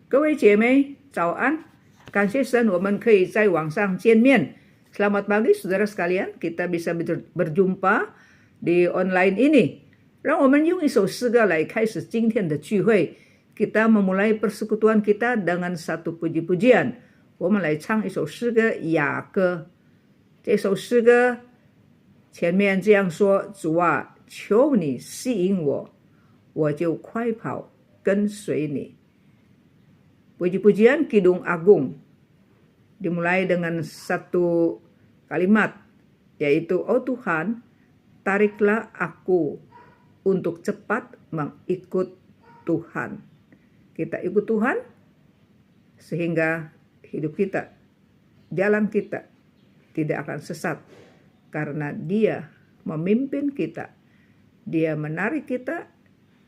各位姐妹，早安！感谢神，我们可以在网上见面。Selamat pagi, saudara sekalian. Kita bisa berjumpa di online ini. 让我们用一首诗歌来开始今天的聚会。Kita memulai persekutuan kita dengan satu puji-pujian. 我们来唱一首诗歌《雅歌》。这首诗歌前面这样说：主啊，求你吸引我，我就快跑跟随你。Puji-pujian Kidung Agung dimulai dengan satu kalimat, yaitu oh Tuhan, tariklah aku untuk cepat mengikut Tuhan. Kita ikut Tuhan sehingga hidup kita, jalan kita tidak akan sesat karena Dia memimpin kita, Dia menarik kita,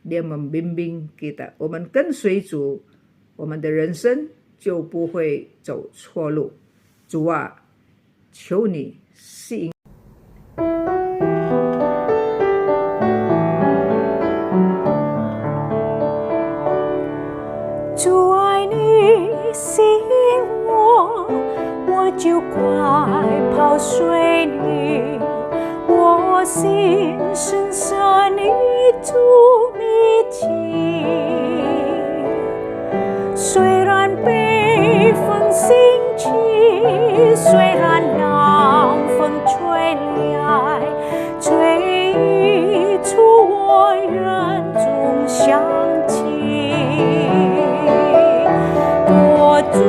Dia membimbing kita. 我们跟随主，我们的人生就不会走错路。主啊，求你吸引。主爱你吸引我，我就快跑随你。我心深深你主密近。虽然北风兴起，虽然南风吹来，吹出我人中香气。我主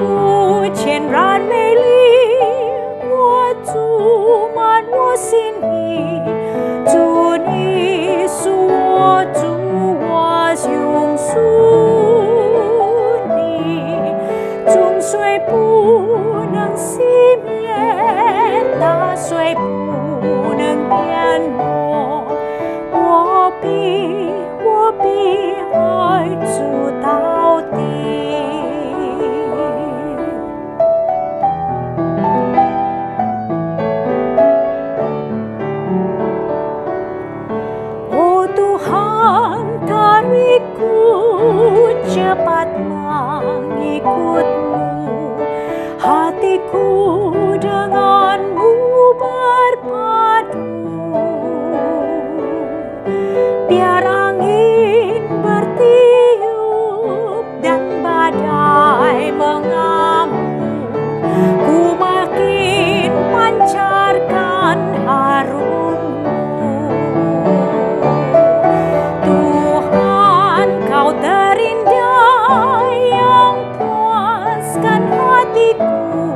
全然美丽，我主满我心里，主你是我主，我永属。众水不能熄灭，大水不能淹没，我必爱主到底。Oh Tuhan, tarikku cepat mengikutmu, hatiku denganmu berpadu. Biar angin bertiup dan badai mengamuk, ku makin pancarkan harummu. Tuhan, kau terindah yang puaskan hatiku,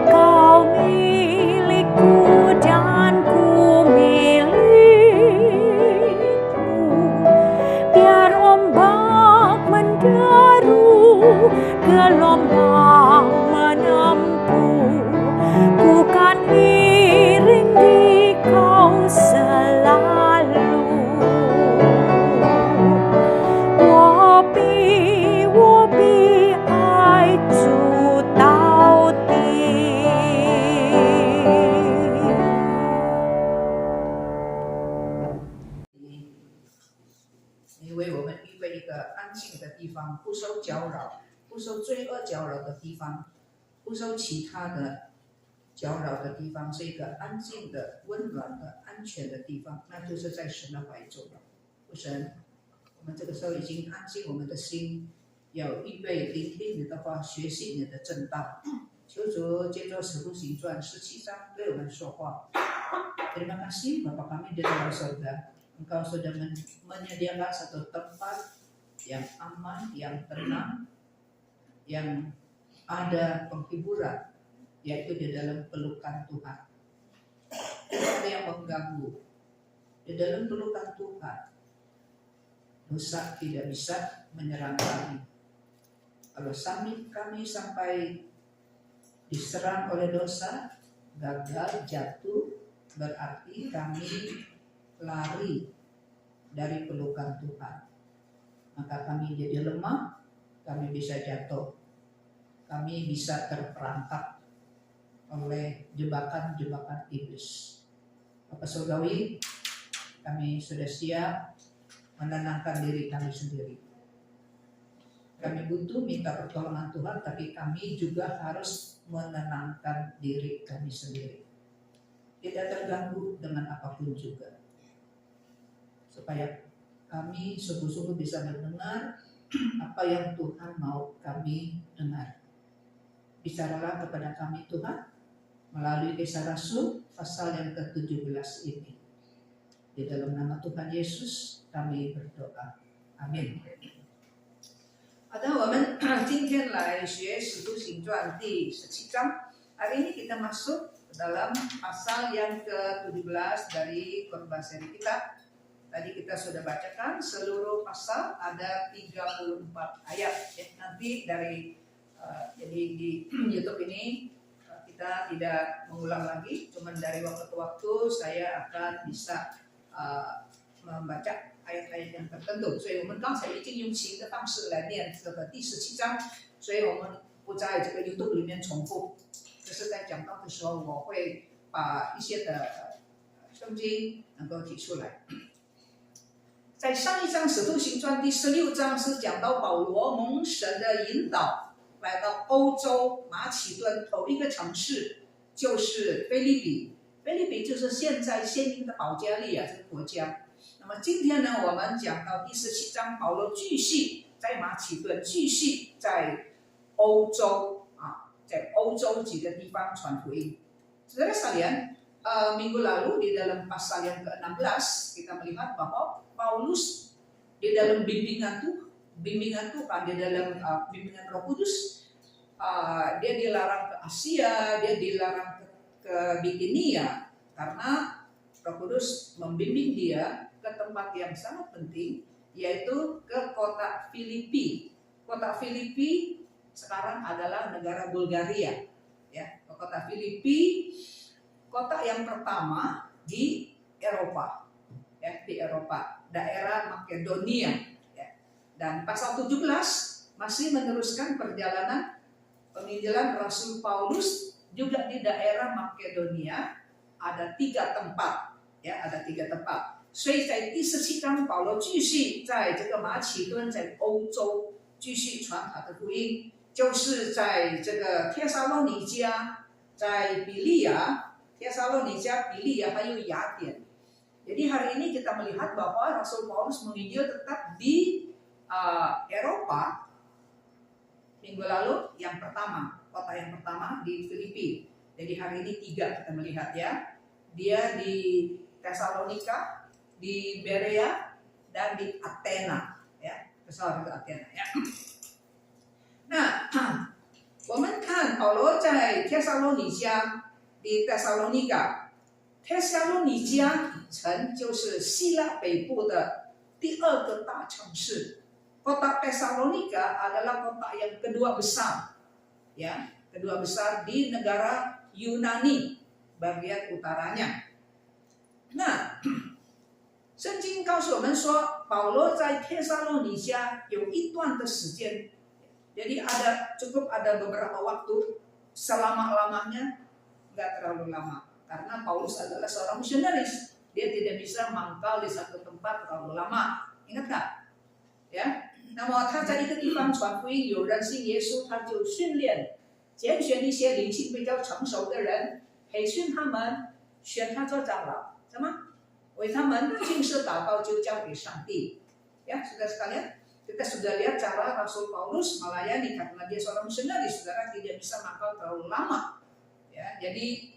kau milikku dan ku milikmu. Biar ombak menderu, gelombang menempuh, ku kan iring di kau selalu. 我必爱主到底。你为我们预备一个安静的地方，不受搅扰，不受罪恶搅扰的地方，不受其他的搅扰的地方，是一个安静的、温暖的、安全的地方，那就是在神的怀中了。父神，我们这个时候已经安静我们的心，要预备聆听你的话，学习你的正道。求主借着使徒行传17章对我们说话。Terima kasih Bapa kami di dalam surga. Engkau sudah menyediakan satu tempat yang aman, yang tenang, yang ada penghiburan, yaitu di dalam pelukan Tuhan. Tidak ada yang mengganggu. Di dalam pelukan Tuhan, dosa tidak bisa menyerang kami. Kalau kami sampai diserang oleh dosa, gagal, jatuh, berarti kami lari dari pelukan Tuhan. Maka kami jadi lemah, kami bisa jatuh, kami bisa terperangkap oleh jebakan-jebakan iblis. Bapak Surgawi, kami sudah siap menenangkan diri kami sendiri. Kami butuh minta pertolongan Tuhan, tapi kami juga harus menenangkan diri kami sendiri. Tidak terganggu dengan apapun juga. Supaya kami sungguh-sungguh bisa mendengar apa yang Tuhan mau kami dengar. Bicaralah kepada kami Tuhan melalui Kisah Rasul pasal yang ke-17 ini. Di dalam nama Tuhan Yesus kami berdoa. Amin. 好的，我们今天来学《使徒行传》第17章。Hari ini kita masuk ke dalam pasal yang ke-17 dari khotbah seri kita. Tadi kita sudah bacakan seluruh pasal ada 34 ayat. Nanti dari jadi di YouTube ini kita tidak mengulang lagi, cuman dari waktu ke waktu saya akan bisa membaca ayat-ayat yang tertentu，所以我们刚才已经用新的方式来念这个第17章，所以我们不在这个 YouTube 里面重复。就是在讲到的时候，我会把一些的圣经能够提出来。在上一章《使徒行传》第16章是讲到保罗蒙神的引导，来到欧洲马其顿头一个城市就是腓立比，腓立比就是现在现今的保加利亚这个国家。那么今天呢，我们讲到第17章，保罗继续在马其顿，继续在欧洲在欧洲几个地方传福音。Saudara sekalian, minggu lalu di dalam pasal yang ke-16 kita melihat bahwa Paulus di dalam bimbingan Tuhan, di dalam bimbingan Roh Kudus, dia dilarang ke Asia, dia dilarang ke Bitinia karena Roh Kudus membimbing dia ke tempat yang sangat penting, yaitu ke kota Filipi. Kota Filipi sekarang adalah negara Bulgaria. Ya, kota Filipi, kota yang pertama di Eropa, ya, di Eropa, daerah Makedonia. Ya. Dan pasal 17 masih meneruskan perjalanan penginjilan Rasul Paulus juga di daerah Makedonia. Ada 3 tempat, ya, ada 3 tempat. 所以在第17章，保罗继续在这个马其顿，在欧洲继续传他的福音，就是在这个帖撒罗尼迦，在比利亚，帖撒罗尼迦、比利亚还有雅典。Jadi hari ini kita melihat bahwa Rasul Paulus menginjil tetap di Eropa. Minggu lalu yang pertama, kota yang pertama di Filipi. Jadi hari ini 3 kita melihat ya. Dia di Tesalonika, di Berea, dan di Athena, ya, Tesalonika Athena, ya. Nah, 我们看保罗在帖撒罗尼迦，di Tesalonika， 帖撒罗尼迦城就是希腊北部的第2个大城市。Kota Tesalonika adalah kota yang kedua besar, ya, kedua besar di negara Yunani bagian utaranya. Nah, 圣经告诉我们说，保罗在帖撒罗尼迦有一段的时间， jadi cukup ada beberapa waktu, selama-lamanya enggak terlalu lama, karena Paulus adalah seorang misionaris, dia tidak bisa mangkal di satu tempat terlalu lama, ingat nggak? Ya, 那么他在一个地方传福音，有人信耶稣，他就训练、拣选一些灵性比较成熟的人，培训他们，选他做长老，什么？ 为他们尽是祷告就交给上帝. Ya, saudara sekalian, kita sudah lihat cara Rasul Paulus melayani karena dia seorang misionaris, saudara tidak bisa mangkal terlalu lama. Ya, jadi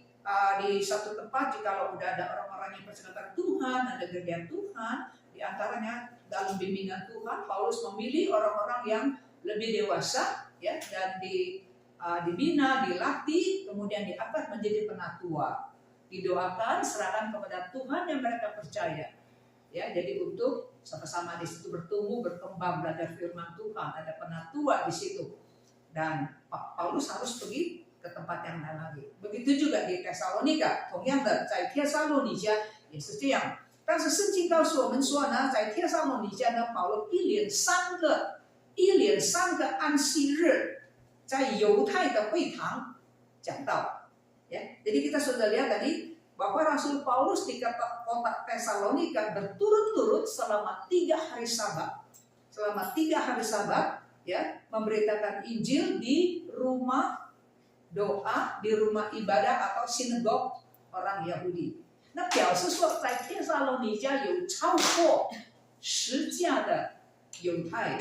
di satu tempat jika udah ada orang-orang yang percaya Tuhan, ada gereja Tuhan, di antaranya dalam bimbingan Tuhan, Paulus memilih orang-orang yang lebih dewasa, ya, dan dibina, dilatih, kemudian diangkat menjadi penatua. Didoakan, serahkan kepada Tuhan yang mereka percaya. Ya, jadi untuk sama-sama di situ bertumbuh, berkembang, belajar firman Tuhan, ada penatua di situ. Dan Paulus harus pergi ke tempat yang lain lagi. Begitu juga di Tesalonika, 同样的在帖撒罗尼迦也是这样。但是圣经告诉我们说呢，在帖撒罗尼迦呢，保罗一连三个安息日，在犹太的会堂讲道。 Ya, jadi kita sudah lihat tadi bahwa Rasul Paulus di kota Tesalonika berturut-turut selama 3 hari Sabat. Selama 3 hari Sabat ya memberitakan Injil di rumah doa, di rumah ibadah atau sinagog orang Yahudi。那表示说，在帖撒罗尼迦有超过10家的犹太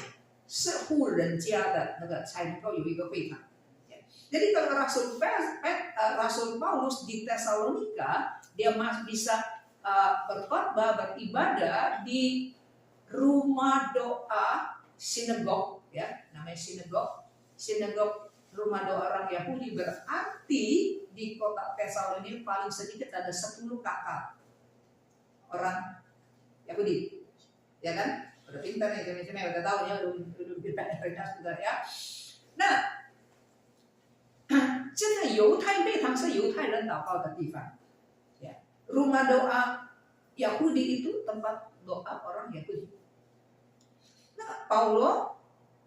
是户人家的那个才能够有一个会堂。Jadi kalau Rasul Paulus di Tesalonika dia masih bisa berkhotbah, beribadah di rumah doa sinagog, ya namanya sinagog rumah doa orang Yahudi, berarti di kota Tesalonika paling sedikit ada 10 kakak orang Yahudi, ya kan? Udah pintar nih, udah tahu ya, udah pintar sudah ya. Nah，这个犹太会堂是犹太人祷告的地方，ya. Rumah doa Yahudi itu tempat doa orang Yahudi。那保罗，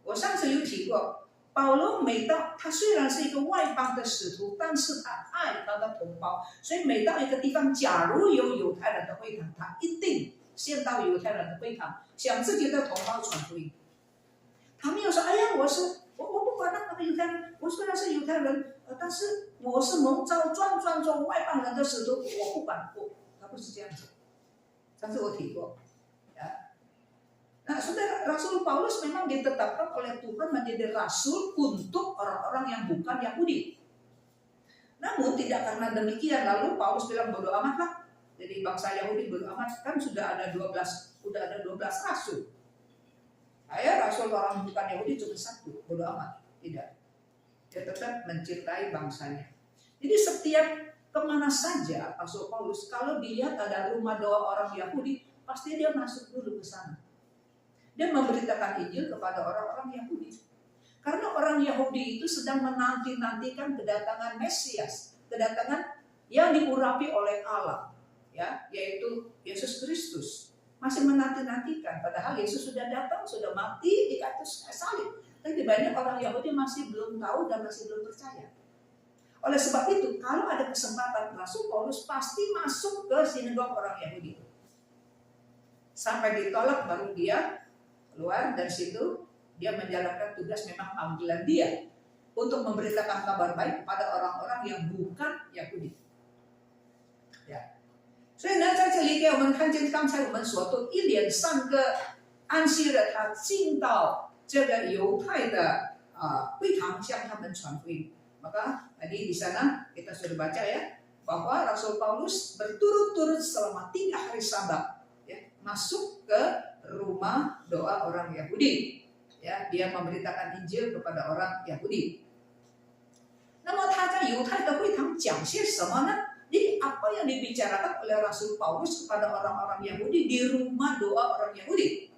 我上次有提过，保罗每到他虽然是一个外邦的使徒，但是他爱他的同胞，所以每到一个地方，假如有犹太人的会堂，他一定先到犹太人的会堂，向自己的同胞传福音。他没有说，哎呀，我不管那个犹太人，我虽然是犹太人，但是我是蒙召专做外邦人的使徒，我不管，他不是这样子。上次我提过，ya. Nah, saudara, Rasul Paulus memang ditetapkan oleh Tuhan menjadi rasul untuk orang-orang yang bukan Yahudi. Namun tidak karena demikian lalu Paulus bilang bodo amat lah. Jadi bangsa Yahudi bodo amat, kan sudah ada 12 rasul. Saya rasul orang bukan Yahudi cuma 1, bodo amat. Tidak. Dia tetap mencintai bangsanya. Jadi setiap kemana saja Rasul Paulus, kalau dilihat ada rumah doa orang Yahudi, pasti dia masuk dulu ke sana. Dia memberitakan Injil kepada orang-orang Yahudi. Karena orang Yahudi itu sedang menanti-nantikan kedatangan Mesias, kedatangan yang diurapi oleh Allah, ya, yaitu Yesus Kristus. Masih menanti-nantikan, padahal Yesus sudah datang, sudah mati di kayu salib. Tapi banyak orang Yahudi masih belum tahu dan masih belum percaya. Oleh sebab itu, kalau ada kesempatan, Rasul Paulus pasti masuk ke sinagog orang Yahudi. Sampai ditolak baru dia keluar dari situ, dia menjalankan tugas memang panggilan dia untuk memberitakan kabar baik kepada orang-orang yang bukan Yahudi. Ya. 所以呢，在这里给我们看见刚才我们所读一连3个安息日，他进到这个犹太的会堂向他们传福音。Maka tadi di sana kita sudah baca ya bahwa Rasul Paulus berturut-turut selama 3 hari Sabat ya, masuk ke rumah doa orang Yahudi, ya, dia memberitakan Injil kepada orang Yahudi. 那么他在犹太的会堂讲些什么呢？ Jadi apa yang dibicarakan oleh Rasul Paulus kepada orang-orang Yahudi di rumah doa orang Yahudi?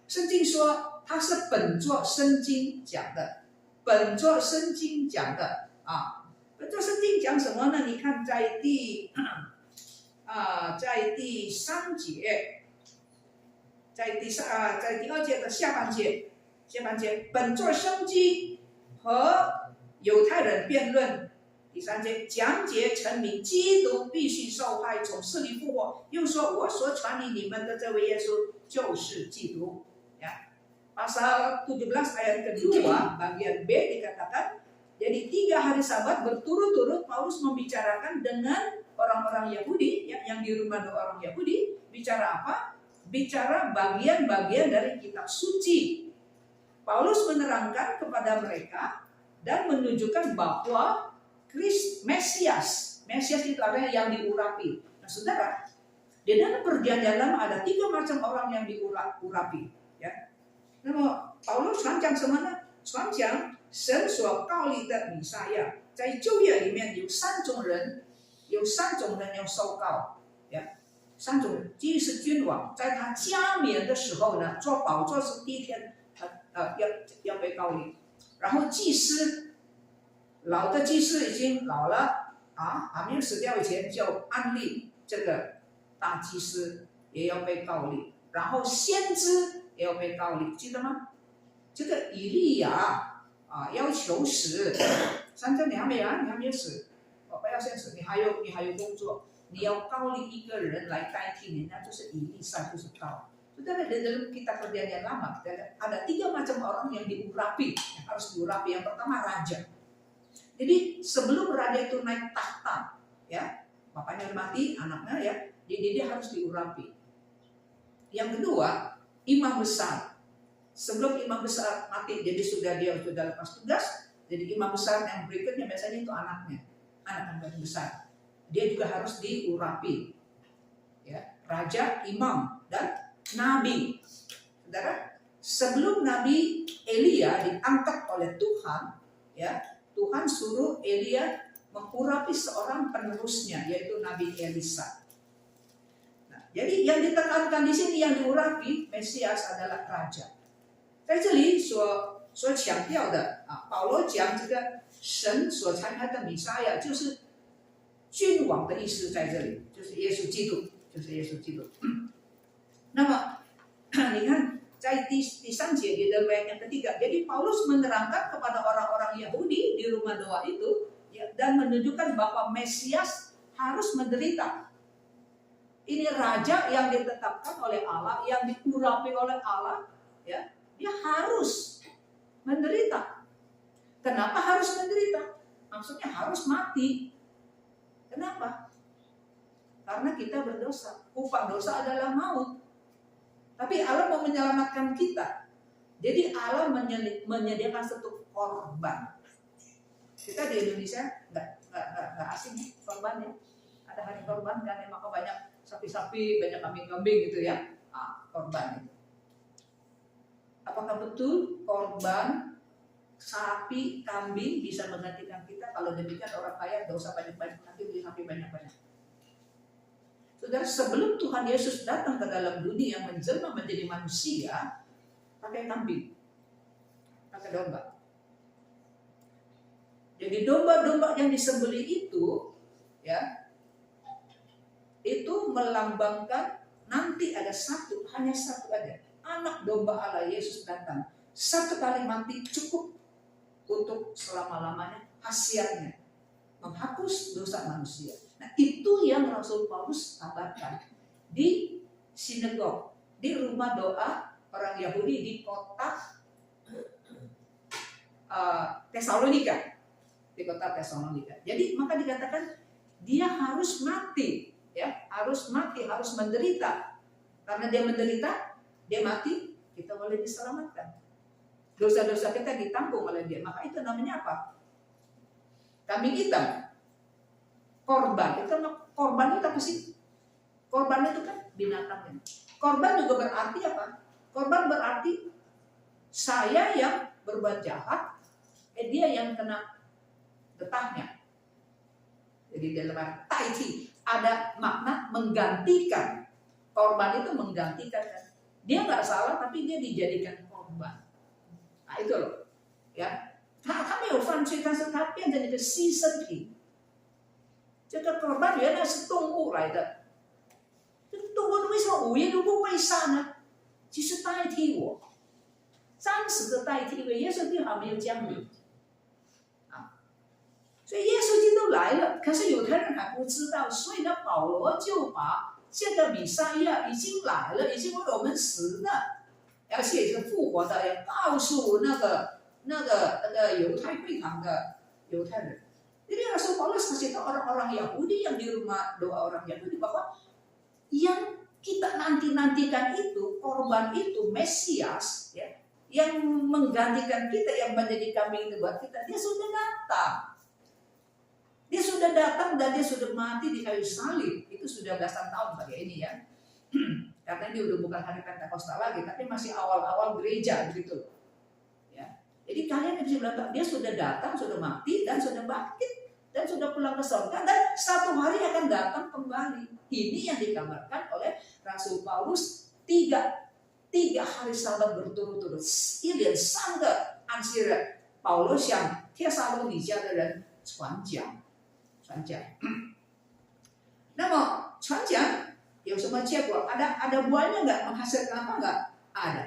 圣经说他是本作圣经讲的，本作圣经讲的啊。本作圣经讲什么呢？你看在第3节。 在第2节的下半节，本作圣经和犹太人辩论。第3节讲解陈明基督必须受害，从死里复活。又说我所传给你们的这位耶稣就是基督。Ya, pasal 17 ayat kedua bagian B dikatakan, jadi 3 hari Sabat berturut-turut Paulus membicarakan dengan orang-orang Yahudi yang di rumah doa orang Yahudi. Bicara apa? Bicara bagian-bagian dari kitab suci. Paulus menerangkan kepada mereka dan menunjukkan bahwa Mesias itu adalah yang diurapi. Nah, saudara, di dalam perjanjian lama ada 3 macam orang yang diurapi. Ya. Nah, Paulus 传讲什么呢？传讲神所膏立的弥赛亚，在旧约里面有3种人，要受膏。呀。 3种人，第一是君王，在他加冕的时候呢，做宝座是第1天，要被膏立。然后祭司，老的祭司已经老了还没有死掉以前，就安立这个大祭司，也要被膏立。然后先知也要被膏立，记得吗？这个以利亚要求死，3天你还没有死，不要先死，你还有工作。 你要膏立一个人来代替人家，就是以利赛，就是膏， Saudara, di dalam kitab Perjanjian Lama kita lihat ada 3 macam orang yang diurapi, yang harus diurapi. Yang pertama raja. Jadi sebelum raja itu naik tahta, ya, bapaknya mati, anaknya ya, dia harus diurapi. Yang kedua, imam besar. Sebelum imam besar mati, jadi dia sudah lepas tugas, jadi imam besar yang berikutnya biasanya itu anaknya, anak besar. Dia juga harus diurapi. Ya, raja, imam, dan nabi. Saudara, sebelum Nabi Elia diangkat oleh Tuhan, ya, Tuhan suruh Elia mengurapi seorang penerusnya, yaitu Nabi Elisa. Nah, jadi yang ditekankan di sini yang diurapi Mesias adalah raja. 在这里所强调的保罗讲这个神所差派的弥赛亚就是君王的意思，在这里就是耶稣基督，那么你看在第3节di dalam ayat yang ketiga, jadi Paulus menerangkan kepada orang-orang Yahudi di rumah doa itu, ya, dan menunjukkan bahwa Mesias harus menderita. Ini raja yang ditetapkan oleh Allah, yang diurapi oleh Allah, ya, dia harus menderita. Kenapa harus menderita? Maksudnya harus mati. Kenapa? Karena kita berdosa. Upah dosa adalah maut. Tapi Allah mau menyelamatkan kita. Jadi Allah menyediakan satu korban. Kita di Indonesia nggak asing korban ya. Ada hari korban kan, maka banyak sapi-sapi, banyak kambing-kambing gitu ya. Korban itu. Apakah betul korban sapi, kambing bisa menggantikan kita? Kalau demikian orang kaya dosa banyak-banyak, nanti beli sapi banyak-banyak. Saudara, sebelum Tuhan Yesus datang ke dalam dunia menjelma menjadi manusia, pakai kambing, pakai domba. Jadi domba-domba yang disembelih itu, ya, itu melambangkan nanti ada hanya satu aja. Anak domba Allah Yesus datang. Satu kali mati cukup untuk selama-lamanya, khasiatnya menghapus dosa manusia. Nah, itu yang Rasul Paulus kabarkan di sinagog, di rumah doa orang Yahudi di kota Tesalonika. Di kota Tesalonika. Jadi maka dikatakan dia harus mati, ya, harus menderita. Karena dia menderita, dia mati, kita boleh diselamatkan. Dosa-dosa kita ditanggung oleh dia. Maka itu namanya apa? Kambing hitam. Korban. Korban itu apa sih? Korban itu kan binatangnya. Korban juga berarti apa? Korban berarti saya yang berbuat jahat, dia yang kena getahnya. Jadi dalam taiti ada makna menggantikan. Korban itu menggantikan. Dia nggak salah, tapi dia dijadikan korban. Nah itu loh, ya. 他没有犯罪，但是他变成一个牺牲品。这个korban原来是动物来的，这个动物为什么5月都不被杀呢？其实代替我，暂时的代替我，耶稣并还没有降临啊。所以耶稣基督来了，可是犹太人还不知道，所以呢，保罗就把这个弥赛亚已经来了，已经为我们死了，而且是复活的，要告诉那个犹太会堂的犹太人。Jadi Rasul Paulus kasih tahu orang-orang Yahudi yang di rumah doa orang Yahudi bahwa yang kita nanti-nantikan itu, korban itu, Mesias, ya, yang menggantikan kita, yang menjadi kambing itu buat kita, dia sudah datang. Dia sudah datang dan dia sudah mati di kayu salib. Itu sudah belasan tahun pakai ini ya. Karena ini udah bukan hari Pentakosta lagi, tapi masih awal-awal gereja begitu. Ya. Jadi kalian bisa bilang dia sudah datang, sudah mati dan sudah bangkit dan sudah pulang ke surga dan satu hari akan datang kembali. Ini yang dikabarkan oleh Rasul Paulus 3 hari sabat berturut-turut. 1连3个安息日，保罗向帖撒罗尼迦的人传讲。那么传讲有什么结果？ ada buahnya nggak? Menghasilkan apa nggak? Ada.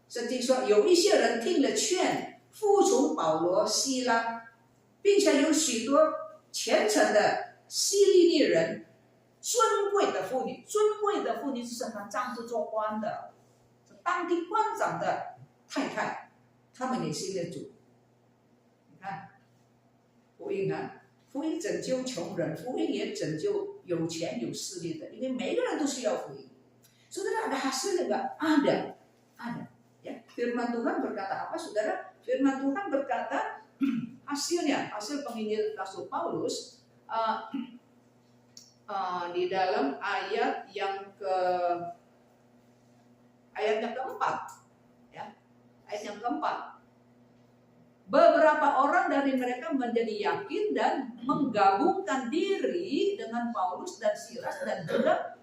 Seperti说有一些人听了劝，服从保罗、希拉，并且有许多虔诚的希利尼人，尊贵的妇女就是她丈夫做官的，当地官长的太太，他们也信了主。你看，福音啊，福音拯救穷人，福音也拯救有钱有势力的，因为每个人都需要福音。Saudara, ada hasilnya nggak? Ada. Ya, firman Tuhan berkata apa, saudara? Firman Tuhan berkata hasil penginjil Rasul Paulus di dalam ayat yang keempat, ya, ayat yang keempat. Beberapa orang dari mereka menjadi yakin dan menggabungkan diri dengan Paulus dan Silas dan juga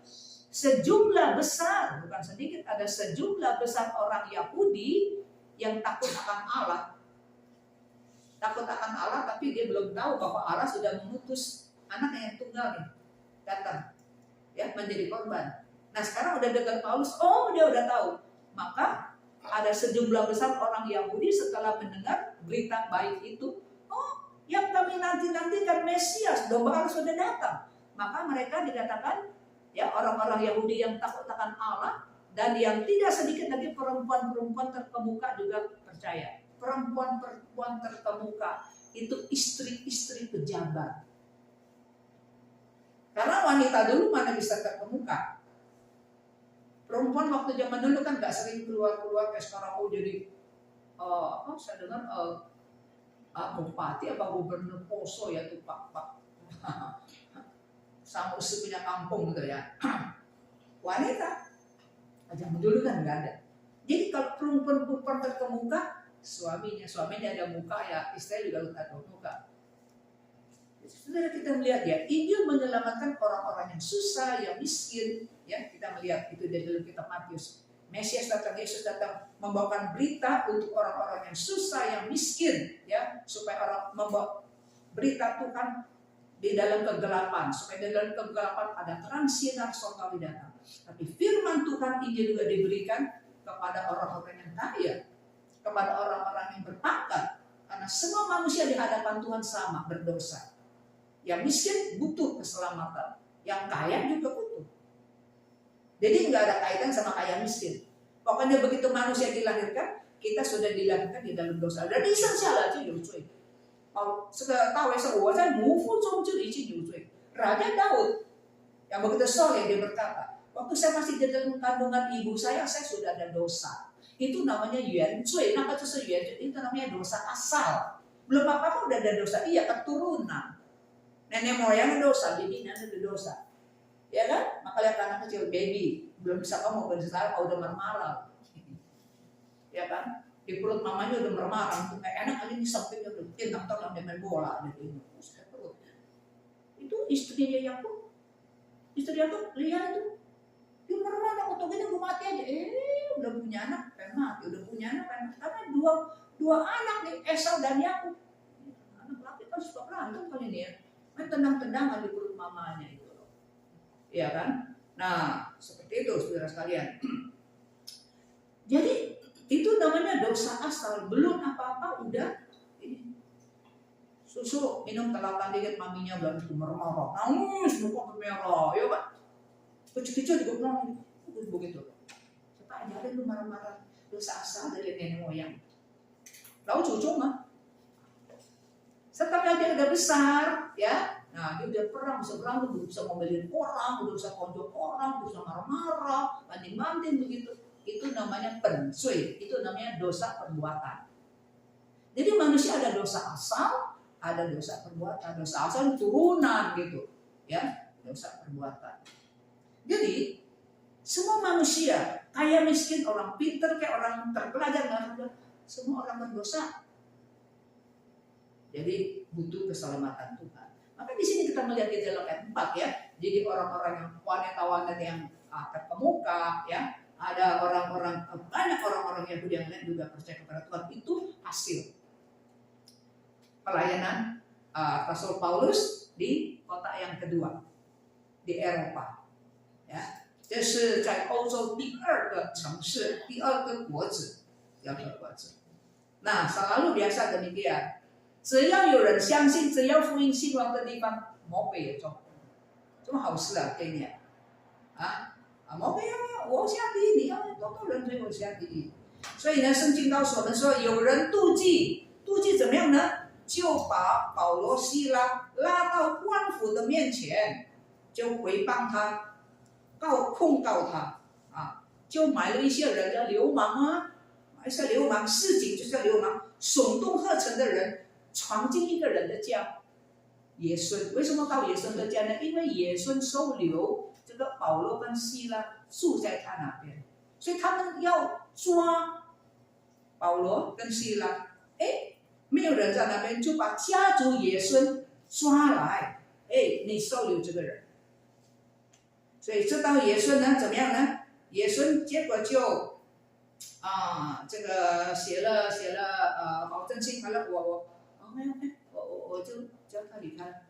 sejumlah besar, bukan sedikit, ada sejumlah besar orang Yahudi yang takut akan Allah. Takut akan Allah, tapi dia belum tahu bahwa Allah sudah mengutus anaknya yang tunggal nih, datang, ya, menjadi korban. Nah sekarang udah dengar Paulus, dia udah tahu. Maka ada sejumlah besar orang Yahudi setelah mendengar berita baik itu, yang kami nanti-nantikan Mesias, domba Allah sudah datang. Maka mereka dikatakan, ya, orang-orang Yahudi yang takut akan Allah, dan yang tidak sedikit lagi perempuan-perempuan terkemuka juga percaya. Perempuan-perempuan terkemuka itu istri-istri pejabat. Karena wanita dulu mana bisa terkemuka. Perempuan waktu zaman dulu kan gak sering keluar-keluar, kayak sekarang jadi saya dengar bupati apa gubernur Poso ya tuh Pak sama punya kampung gitu ya. Wanita zaman dulu kan nggak ada. Jadi kalau perempuan terkemuka, suaminya ada muka, ya istri juga ada muka. Saudara, kita melihat ya, Injil menyelamatkan orang-orang yang susah, yang miskin. Ya, kita melihat itu dari dalam kitab Matius. Mesias datang, Yesus datang membawakan berita untuk orang-orang yang susah, yang miskin, ya, supaya orang membawa berita Tuhan di dalam kegelapan, supaya di dalam kegelapan ada terang sinar sorgawi datang. Tapi firman Tuhan Injil juga diberikan kepada orang-orang yang kaya, kepada orang-orang yang berpangkat, karena semua manusia di hadapan Tuhan sama berdosa. Yang miskin butuh keselamatan, yang kaya juga butuh. Jadi nggak ada kaitan sama kaya miskin. Pokoknya begitu manusia dilahirkan, kita sudah dilahirkan di dalam dosa. Dan Raja Daud yang begitu soleh, dia berkata, waktu saya masih di dalam kandungan ibu saya sudah ada dosa. Itu namanya yuancui. Itu namanya dosa asal. Belum apa-apa udah ada dosa. Iya, keturunan. Nenek moyang dosa, bibinya ada dosa. Ya kan? Maka lihat anak kecil, baby, belum bisa ngomong, berbicara, udah marah-marah. Ya kan? Di perut mamanya udah marah-marah. Kayak anak kali ini sampingnya udah tentang main bola. Itu istrinya Yakub. Istri Yakub, lihat itu. Dia marah-marah, untuk ini gue mati aja. Udah punya anak, pengen mati. Udah punya anak, pengen mati. Karena dua anak nih, Esau dan Yakub. Anak laki kan suka berantem kali ini ya. Main tendang-tendangan di perut mamanya itu. Ya kan? Nah, seperti itu saudara sekalian. Jadi itu namanya dosa asal. Belum apa-apa udah ini. Susu minum telapan dikit, maminya bilang itu merah-merah. Nangis muka merah, ya kan? Kecil-kecil juga bilang begitu. Siapa ajarin lu marah-marah? Dosa asal dari nenek moyang. Lalu cucu mah. Setelah dia udah besar, ya. Nah, dia udah perang, bisa berantem, udah bisa ngomelin orang, udah bisa pojok orang, udah bisa marah-marah, banting-banting begitu. Itu namanya pensui, itu namanya dosa perbuatan. Jadi manusia ada dosa asal, ada dosa perbuatan. Dosa asal turunan gitu, ya, dosa perbuatan. Jadi semua manusia, kaya miskin, orang pintar kayak orang terpelajar, semua orang berdosa. Jadi butuh keselamatan Tuhan. Maka di sini kita melihat di dalam ayat 4 ya. Jadi orang-orang yang wanita-wanita yang terkemuka ya, ada banyak orang-orang Yahudi yang lain juga percaya kepada Tuhan. Itu hasil pelayanan Rasul Paulus di kota yang kedua di Eropa. Ya, 这是在欧洲第二个城市，第二个国子，第二个国子。那 selalu biasa demikian. 只要有人相信，只要福音兴旺的地方，魔鬼也中，这么好事啊，对你啊，魔鬼要我下地，你要多多人对我下地狱。所以呢，圣经告诉我们说，有人妒忌，妒忌怎么样呢？就把保罗、西拉拉到官府的面前，就诽谤他，控告他啊，就买了一些人叫流氓啊，买一些流氓，市井就叫流氓，耸动喝成的人闯进一个人的家。野孙为什么到野孙的家呢？因为野孙收留这个保罗跟西拉住在他那边，所以他们要抓保罗跟西拉。没有人在那边，就把家族野孙抓来，你收留这个人。所以这道野孙呢怎么样呢？野孙结果就这个写了保证金，好了，我就叫他离开，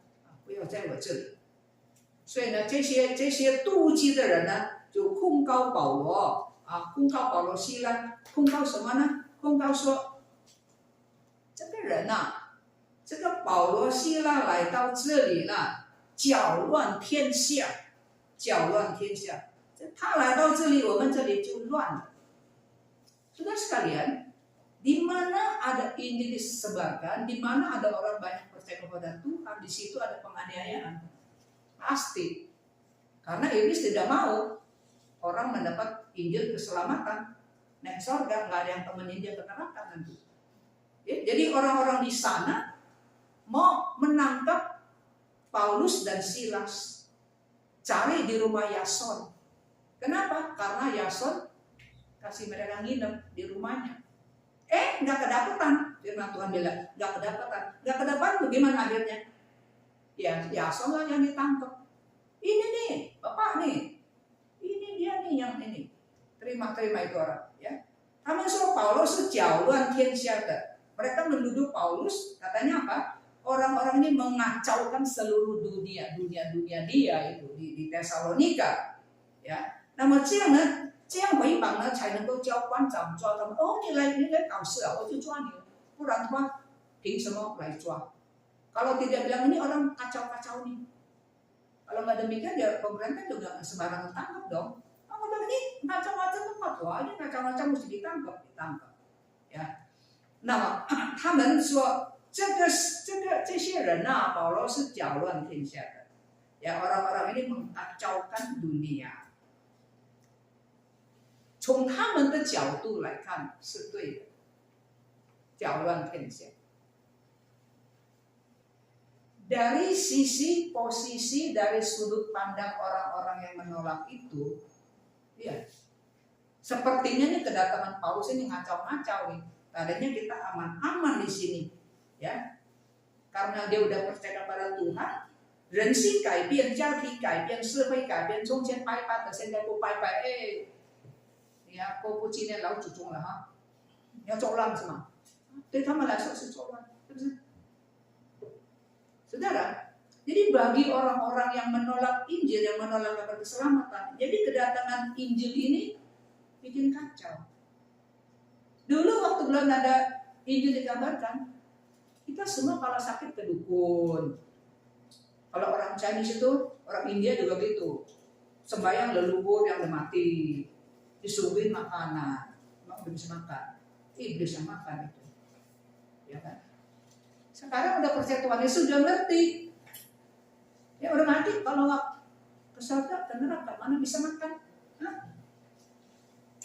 不要在我这里。所以呢，这些妒忌的人呢，就控告保罗控告保罗西拉，控告什么呢？控告说，这个人这个保罗西拉来到这里呢，搅乱天下，他来到这里，我们这里就乱了。Saudara sekalian, di mana ada ini disebarkan, di mana ada orang banyak percaya kepada Tuhan, di situ ada penganiayaan. Pasti. Karena iblis tidak mau orang mendapat Injil keselamatan. Naik surga, nggak ada yang temenin dia ke neraka nanti. Jadi orang-orang di sana mau menangkap Paulus dan Silas. Cari di rumah Yason. Kenapa? Karena Yason kasih mereka nginep di rumahnya. Nggak kedapatan. Firman Tuhan bilang, nggak kedapatan bagaimana akhirnya? Ya, Yason lah yang ditangkap. Ini nih, Bapak nih. Ini dia nih yang ini. Terima itu orang. Ya. Kami suruh Paulus sejalan tiensiada. Mereka menuduh Paulus, katanya apa? Orang-orang ini mengacaukan seluruh dunia dia itu di Tesalonika. Ya. 那么这样回榜呢，才能够叫官长抓他们。你来搞事我就抓你，不然的话，凭什么来抓？ Kalau tidak bilang ini orang kacau-kacau nih. Kalau nggak demikian ya pemerintah juga sembarangan tangkap dong. Kalau ini kacau-kacau tempat aja kacau-kacau mesti ditangkap. Ya. 那么他们说这些人保罗是搅乱天下的。Ya orang-orang ini mengacaukan dunia. 从他们的角度来看是对的，搅乱天下。Dari posisi dari sudut pandang orang-orang yang menolak itu, ya, sepertinya nih kedatangan Paulus ini ngacau-ngacau nih. Tadinya kita aman-aman di sini, ya, karena dia udah percaya kepada Tuhan. 人性改变，家庭改变，社会改变，从前拜拜的，现在不拜拜，你要不纪念老祖宗了哈？你要作乱是吗？对他们来说是作乱，是不是？ Saudara, jadi bagi orang-orang yang menolak Injil, yang menolak kabar keselamatan, jadi kedatangan Injil ini bikin kacau. Dulu waktu belum ada Injil dikabarkan, kita semua kalau sakit ke dukun. Kalau orang Chinese itu, orang India juga gitu. Sembayang leluhur yang udah mati, disuguhin makanan, memang belum bisa makan. Iblis yang makan itu, ya kan? Sekarang udah percaya Tuhan Yesus udah ngerti. Ya udah mati kalau nggak ke surga ke neraka mana bisa makan?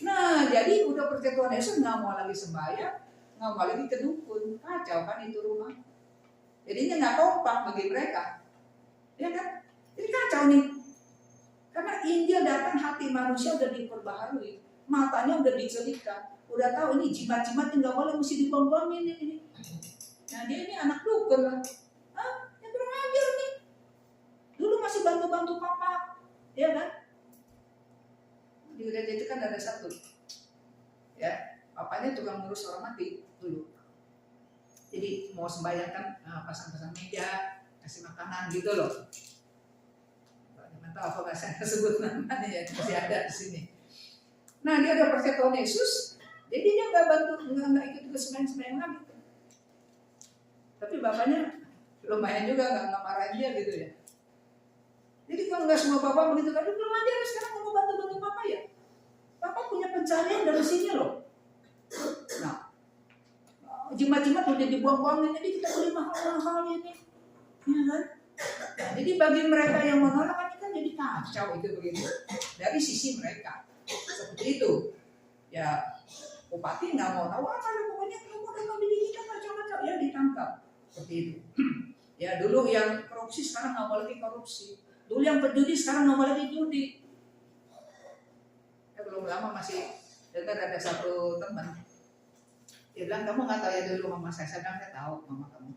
Nah jadi udah percaya Tuhan Yesus nggak mau lagi sembahyang, nggak mau lagi ke dukun, kacau kan itu rumah. Jadinya nggak kompak bagi mereka, ya kan? Jadi kacau nih. Karena Injil datang hati manusia udah diperbaharui, matanya udah dicelitkan, udah tahu ini jimat-jimat nggak boleh mesti dibuang-buangin ini. Nah dia ini anak dukun lah, yang kurang ajar nih. Dulu masih bantu-bantu papa, ya kan? Di gereja itu kan ada satu, ya papanya tukang ngurus orang mati dulu. Jadi mau sembahyang kan pasang-pasang meja, kasih makanan gitu loh. Nggak tahu apa nggak saya sebut namanya ya, masih ada di sini. Nah dia udah percaya Tuhan Yesus, jadi dia nggak bantu, nggak ikut sembahyang lagi. Tapi bapaknya lumayan juga nggak marahin dia gitu ya. Jadi kalau nggak semua bapak begitu, tapi belum aja sekarang mau bantu papa ya. Papa punya pencarian dari sini loh. Nah, jimat-jimat udah dibuang-buangin, jadi kita beli mahal-mahal ini, ya kan? Nah, jadi bagi mereka yang menolak kan kita jadi kacau itu begitu. Dari sisi mereka seperti itu. Ya, bupati nggak mau tahu apa, pokoknya kamu udah ngambil kita kacau-kacau, ya ditangkap seperti itu. Ya dulu yang korupsi sekarang nggak mau lagi korupsi. Dulu yang penjudi sekarang nggak mau lagi judi. Ya, belum lama masih dengar ada satu teman. Dia bilang, kamu nggak tahu ya dulu mama saya bilang, saya tahu mama kamu.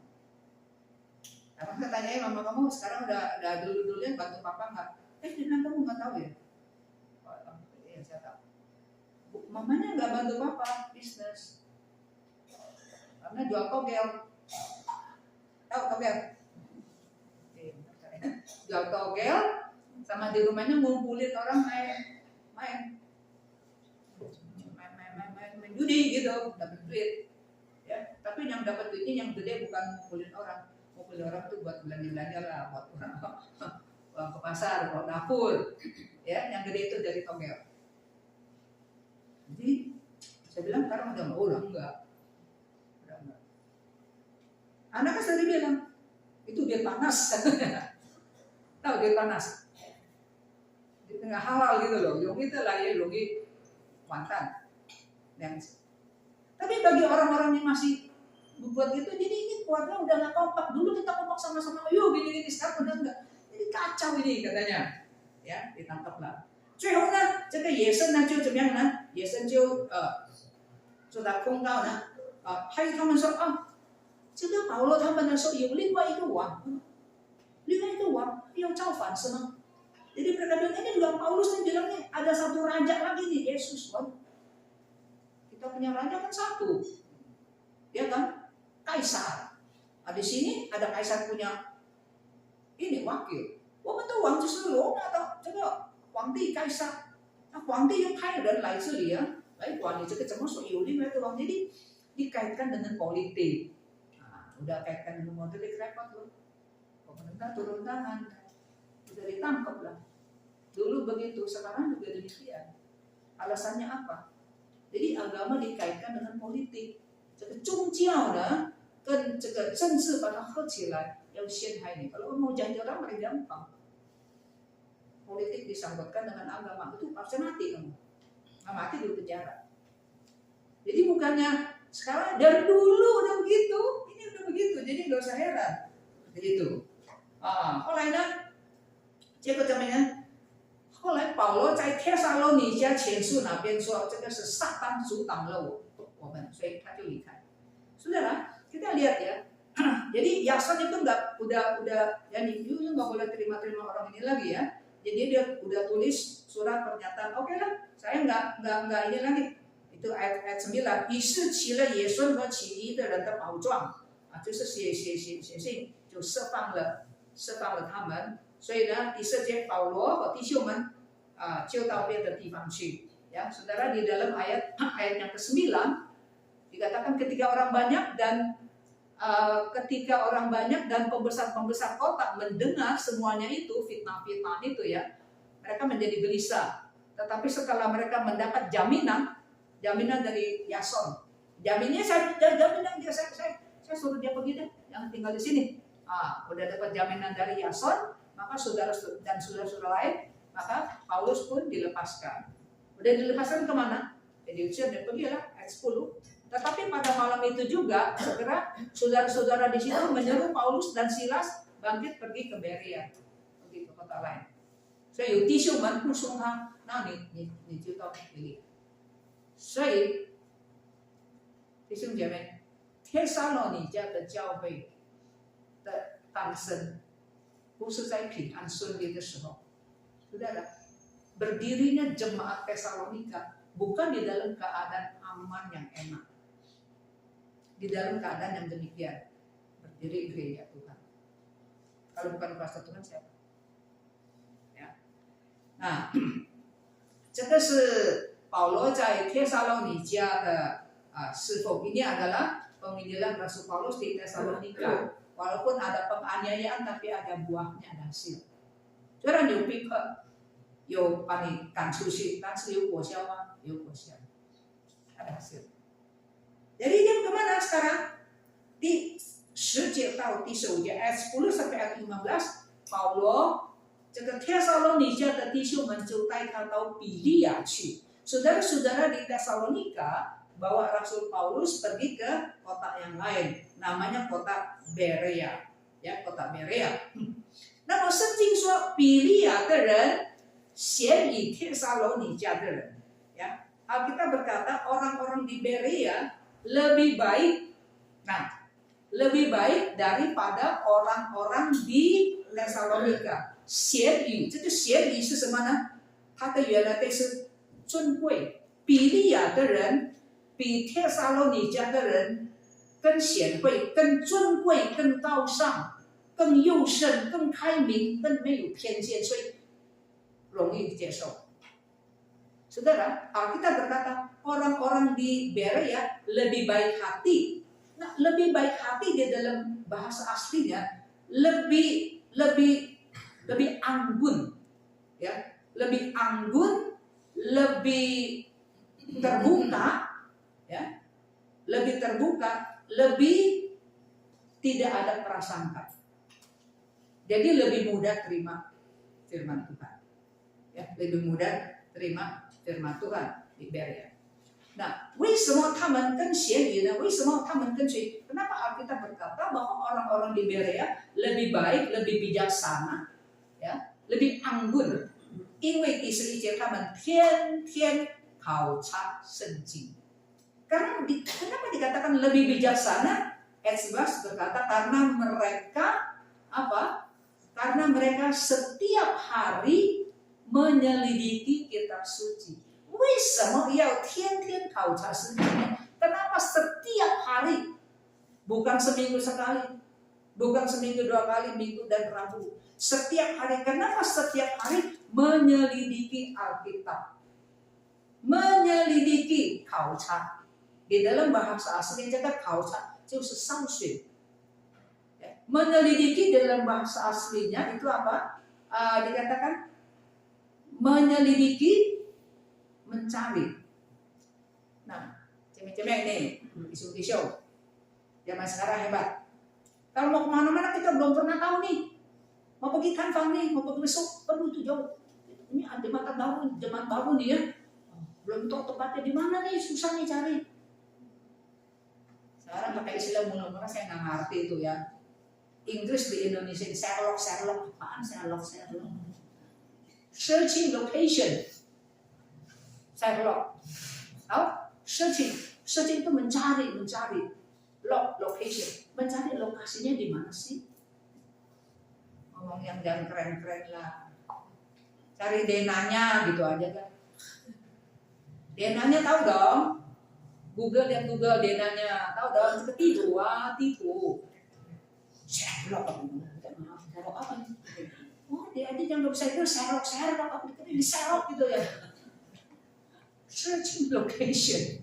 Abang saya tanyain, mama kamu sekarang udah dulu-dulunya bantu papa nggak? Dia bilang, kamu nggak tahu ya? Oh, iya saya tahu. Mamanya nggak bantu papa bisnis, karena jual togel. Tahu togel? Jual togel, sama di rumahnya ngumpulin orang main judi gitu, dapat duit. Ya, tapi yang dapat duitnya yang gede bukan ngumpulin orang tuh buat belanja lah, buat uang ke pasar, buat dapur. Ya, yang gede itu dari togel. Jadi saya bilang sekarang udah mau enggak. Anak kan tadi bilang itu dia panas katanya. Tahu dia panas. Di tengah halal gitu loh. Yang itu lah ya logi mantan. Tapi bagi orang-orang yang masih membuat gitu, jadi ini keluarga udah nggak kompak. Dulu kita kompak sama-sama, yuk gini-gini, sekarang udah enggak. Jadi kacau ini katanya. Ya, ditangkap lah. 最后呢，这个野生呢就怎么样呢？野生就做到公告呢，还有他们说啊，这个保罗他们呢说有另外一个王要造反是吗？ Jadi mereka bilang ini juga Paulus yang bilang nih ada satu raja lagi nih, Yesus kan. Kita punya raja kan satu, ya kan? Kaisar. Nah, di sini ada kaisar punya ini wakil. 我们的王就是罗马的这个皇帝盖萨，那皇帝又派人来这里啊，来管理这个怎么说有另外一个王，jadi dikaitkan dengan politik. Nah, udah kaitkan dengan politik repot loh. Pemerintah turun tangan, udah ditangkap lah. Dulu begitu, sekarang juga demikian. Alasannya apa? Jadi agama dikaitkan dengan politik. 这个宗教呢，跟这个政治把它合起来。 yang Shanghai ini, kalau mau janji orang paling gampang. Politik disangkutkan dengan agama, itu pasti mati kamu. Nggak mati di penjara. Jadi bukannya sekarang dari dulu udah begitu, ini udah begitu, jadi nggak usah heran. Begitu. 后来呢，结果怎么样？后来保罗在帖撒罗尼迦前书那边说，这个是撒旦阻挡了我们，所以他就离开。Saudara, kita lihat ya. Jadi Yason itu udah ya you nggak boleh terima orang ini lagi ya. Jadi dia udah tulis surat pernyataan, oke lah, saya nggak ini lagi. Itu ayat 9， 于是起了野孙和起疑的人的保状啊，就是写信就释放了他们。所以呢，第4节保罗和弟兄们就到别的地方去。Ya, saudara di dalam ayat yang ke-9 dikatakan ketika orang banyak dan pembesar kota mendengar semuanya itu fitnah-fitnah itu ya, mereka menjadi gelisah. Tetapi setelah mereka mendapat jaminan dari Yason, saya suruh dia pergi deh, yang tinggal di sini. Udah dapat jaminan dari Yason, maka saudara lain, maka Paulus pun dilepaskan. Udah dilepaskan kemana? Jadi dia pergilah ayat 10. Tetapi pada malam itu juga segera saudara-saudara di situ menyeru Paulus dan Silas bangkit pergi ke Berea, pergi ke kota lain. 所以有弟兄们护送他，那你就到这里。所以弟兄姐妹，帖撒罗尼迦的教会的诞生不是在平安顺利的时候， saudara, berdirinya jemaat Tesalonika bukan di dalam keadaan aman yang enak. Di dalam keadaan yang demikian berdiri gereja Tuhan. Kalau bukan kuasa Tuhan siapa? Ya. Nah, 这个是保罗在帖撒罗尼迦的侍奉。Ini adalah penginjilan Rasul Paulus di Tesalonika. Walaupun ada penganiayaan, tapi ada buahnya, ada hasil. 虽然有逼迫，有把你赶出去，但是有果效吗？有果效，ada hasil. Jadi dia kemana sekarang? Di 10节到第15节，ayat 10 sampai ayat 15，保罗这个帖撒罗尼迦的弟兄们就带他到比利亚去。Saudara-saudara di Tesalonika bawa Rasul Paulus pergi ke kota yang lain, namanya kota Berea, ya kota Berea. 那么圣经说比利亚的人先以帖撒罗尼迦的人，ya Alkitab berkata orang-orang di Berea lebih baik, nah lebih baik daripada orang-orang di Tesalonika. 贤语，这个贤语是什么呢？它的原来对是尊贵，比利亚的人比帖撒罗尼迦的人更显贵、更尊贵、更高尚、更优胜、更开明、更没有偏见，所以容易接受。Saudara, Alkitab berkata orang-orang di Berea lebih baik hati. Nah, lebih baik hati di dalam bahasa aslinya lebih anggun, ya, lebih anggun, lebih terbuka, ya, lebih terbuka, lebih tidak ada prasangka. Jadi lebih mudah terima firman Tuhan, ya, lebih mudah terima firman Tuhan di Berea. Nah, 为什么他们跟贤语呢？为什么他们跟谁？Kenapa Alkitab berkata bahwa orang-orang di Berea lebih baik, lebih bijaksana, ya, lebih anggun? 因为第11节他们天天考察圣经。Kenapa dikatakan lebih bijaksana? Ayat 11 berkata karena mereka apa? Karena mereka setiap hari menyelidiki kitab suci. 为什么要天天考察圣经呢？ Kenapa setiap hari? Bukan seminggu sekali, bukan seminggu 2 kali, Minggu dan Rabu. Setiap hari. Kenapa setiap hari menyelidiki Alkitab? Menyelidiki 考察. Di dalam bahasa aslinya juga 考察就是上学. Menyelidiki dalam bahasa aslinya itu apa? Dikatakan menyelidiki, mencari. Nah, cemek-cemek nih, isu-isu. Zaman sekarang hebat. Kalau mau kemana-mana kita belum pernah tahu nih. Mau pergi Tanfang nih, mau pergi besok, perlu itu jauh. Ini ada jemaat baru nih ya. Belum tahu tempatnya di mana nih, susah nih cari. Sekarang pakai istilah mula-mula saya nggak ngerti itu ya. Inggris di Indonesia, Sherlock, apaan Sherlock? Searching location. Sherlock. Tahu? Searching itu mencari. Location. Mencari lokasinya di mana sih? Ngomong yang jangan keren-keren lah. Cari denanya gitu aja kan. Denanya tahu dong? Google denanya. Tahu dong? Tipu. Sherlock apa nih? Oh, dia jangan bisa itu Sherlock apa di Sherlock gitu ya. Searching location.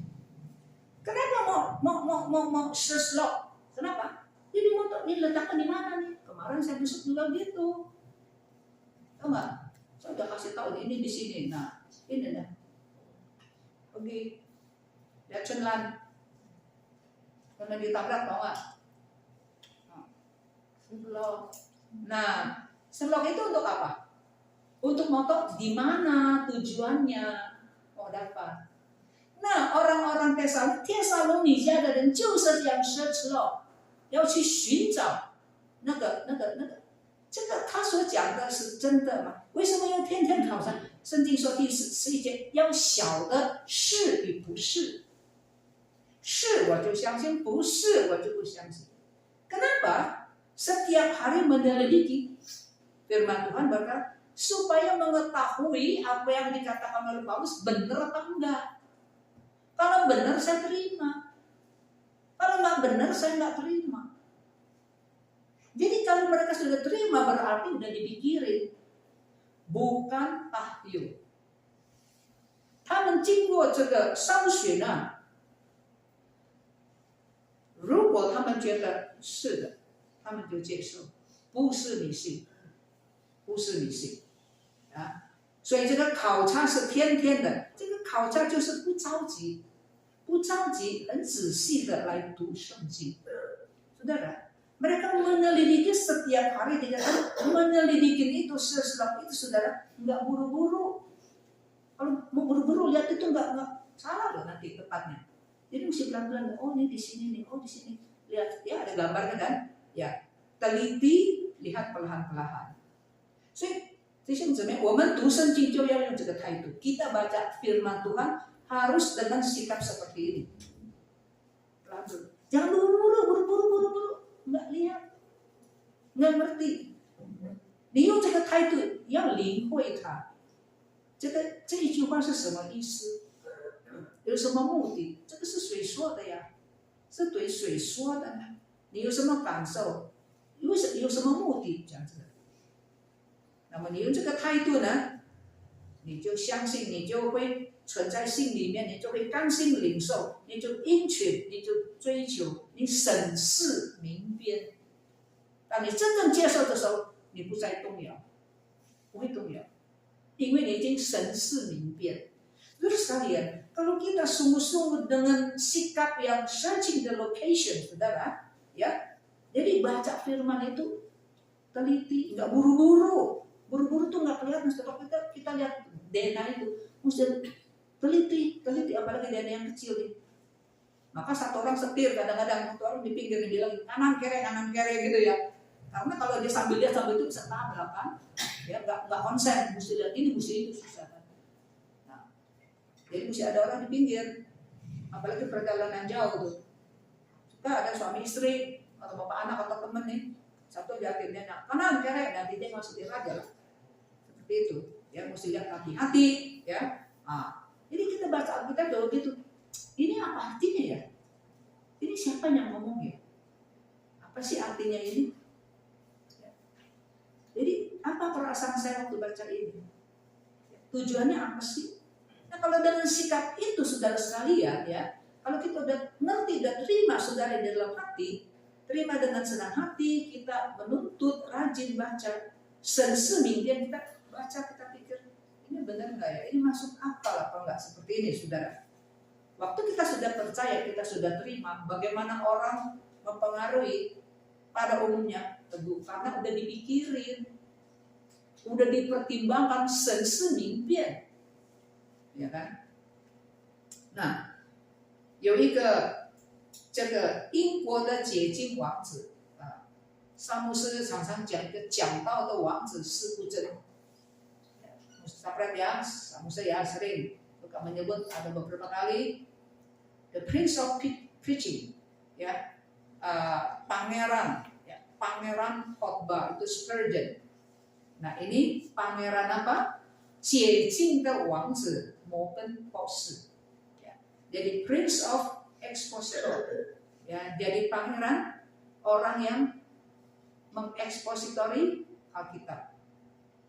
Kenapa mau search log? Kenapa? Jadi motor ini letakkan di mana nih? Kemarin saya besok juga gitu. Tahu nggak? Saya udah kasih tahu ini di sini. Nah, ini dah. Pergi. Lihat Chenlan. Karena ditabrak tahu nggak? Nah, slog itu untuk apa? Untuk motor di mana tujuannya mau dapat. Nah, orang-orang Tesalonika的人就是这样 search log， 要去寻找那个，这个他所讲的是真的吗？为什么要天天考察？圣经说第11节要晓得是与不是，是我就相信，不是我就不相信。Kenapa? Setiap hari menyelidiki firman Tuhan berkata supaya mengetahui apa yang dikatakan oleh Paulus benar atau enggak. Kalau benar saya terima, kalau nggak benar saya nggak terima. Jadi kalau mereka sudah terima berarti udah dipikirin, bukan tahyul. 他们经过这个筛选啊，如果他们觉得是的，他们就接受，不是迷信，啊。所以这个考察是天天的，这个考察就是不着急，很仔细的来读圣经。Saudara, mereka menyelidiki setiap hari, dikatakan menyelidiki itu sesuatu itu saudara, nggak buru-buru. Kalau mau buru-buru lihat itu nggak salah loh nanti tepatnya. Jadi mesti pelan-pelan. Oh ini di sini nih, oh di sini lihat ya ada gambarnya kan? Ya teliti, lihat perlahan-lahan. 所以弟兄姊妹，我们读圣经就要用这个态度。Kita baca firman Tuhan harus dengan sikap seperti ini. Pelan-pelan. Jangan buru-buru, nggak lihat, nggak ngerti. 你用这个态度要领会它。这一句话是什么意思？有什么目的？这个是谁说的呀？是对谁说的呢？你有什么感受？有什么目的？这样子的。那么你用这个态度呢，你就相信，你就会存在心里面，你就会甘心领受，你就殷勤，你就追求，你审视明辨。当你真正接受的时候，你不再动摇，不会动摇，因为你已经审视明辨。Terus sekalian, kalau kita sungguh-sungguh dengan sikap yang searching the location, saudara, ya, jadi baca firman itu teliti, nggak buru-buru. Buru-buru tuh nggak kelihatan. Setelah kita lihat DNA itu, mesti teliti, apalagi DNA yang kecil nih. Maka satu orang setir, kadang-kadang satu orang di pinggir bilang kanan kere gitu ya. Karena kalau dia sambil lihat sambil itu bisa tabrak kan, ya nggak konsen, mesti lihat ini, mesti itu, susah kan. Nah, jadi mesti ada orang di pinggir, apalagi perjalanan jauh tuh. Suka ada suami istri atau bapak anak atau temen nih, satu liatin dia kanan kere, nanti dia nggak setir aja lah. Seperti itu, ya mesti lihat hati-hati, ya. Nah, jadi kita baca Alkitab kalau gitu, ini apa artinya ya? Ini siapa yang ngomong ya? Apa sih artinya ini? Ya. Jadi apa perasaan saya waktu baca ini? Tujuannya apa sih? Nah kalau dengan sikap itu saudara sekalian ya, kalau kita udah ngerti dan terima saudara di dalam hati, terima dengan senang hati, kita menuntut, rajin baca, semingguan kita baca, kita pikir ini benar nggak ya? Ini masuk akal apa enggak seperti ini saudara? Waktu kita sudah percaya, kita sudah terima, bagaimana orang mempengaruhi pada umumnya teguh karena udah dipikirin, udah dipertimbangkan semingguan, ya kan? Nah, 有一个这个英国的解经王子啊，萨牧师常常讲一个讲道的王子司布真。saya sering suka menyebut ada beberapa kali the Prince of Preaching, ya, pangeran khotbah itu Spurgeon. Nah ini pangeran apa? 解经的王子摩根博士，ya. Jadi Prince of Expositor, ya, jadi pangeran orang yang mengekspositori Alkitab,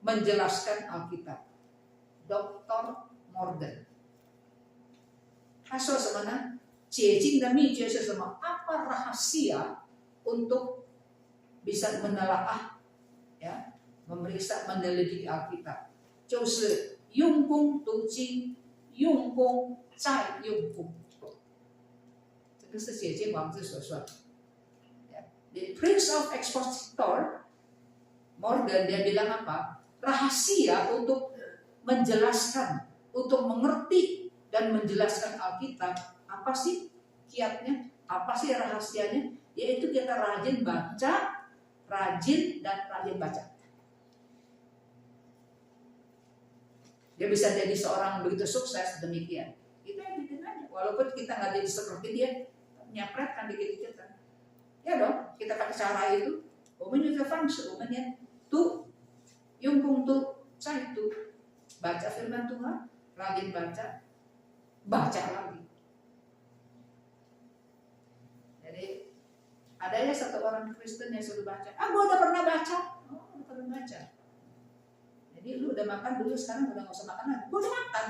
menjelaskan Alkitab. Dr. Morgan. 他说什么呢？解经的秘诀是什么？ Apa rahasia untuk bisa menelaah, ya, memeriksa, meneliti Alkitab? 就是用功读经，用功再用功。这个是解经王子所说的。The Prince of Expositor Morgan dia bilang apa? Rahasia untuk menjelaskan, untuk mengerti dan menjelaskan Alkitab, apa sih kiatnya, apa sih rahasianya? Yaitu kita rajin baca, rajin baca. Dia bisa jadi seorang begitu sukses demikian. Kita yang bikin aja, walaupun kita nggak jadi seperti dia, nyapretkan dikit-dikit kan. Ya dong, kita pakai cara itu. 我们有个方式，我们也读，用功读，再读。 baca firman Tuhan, rajin baca lagi. Jadi ada ya satu orang Kristen yang suruh baca. Gua udah pernah baca. Oh, udah pernah baca. Jadi lu udah makan dulu, sekarang udah nggak usah makan lagi. Gua udah makan.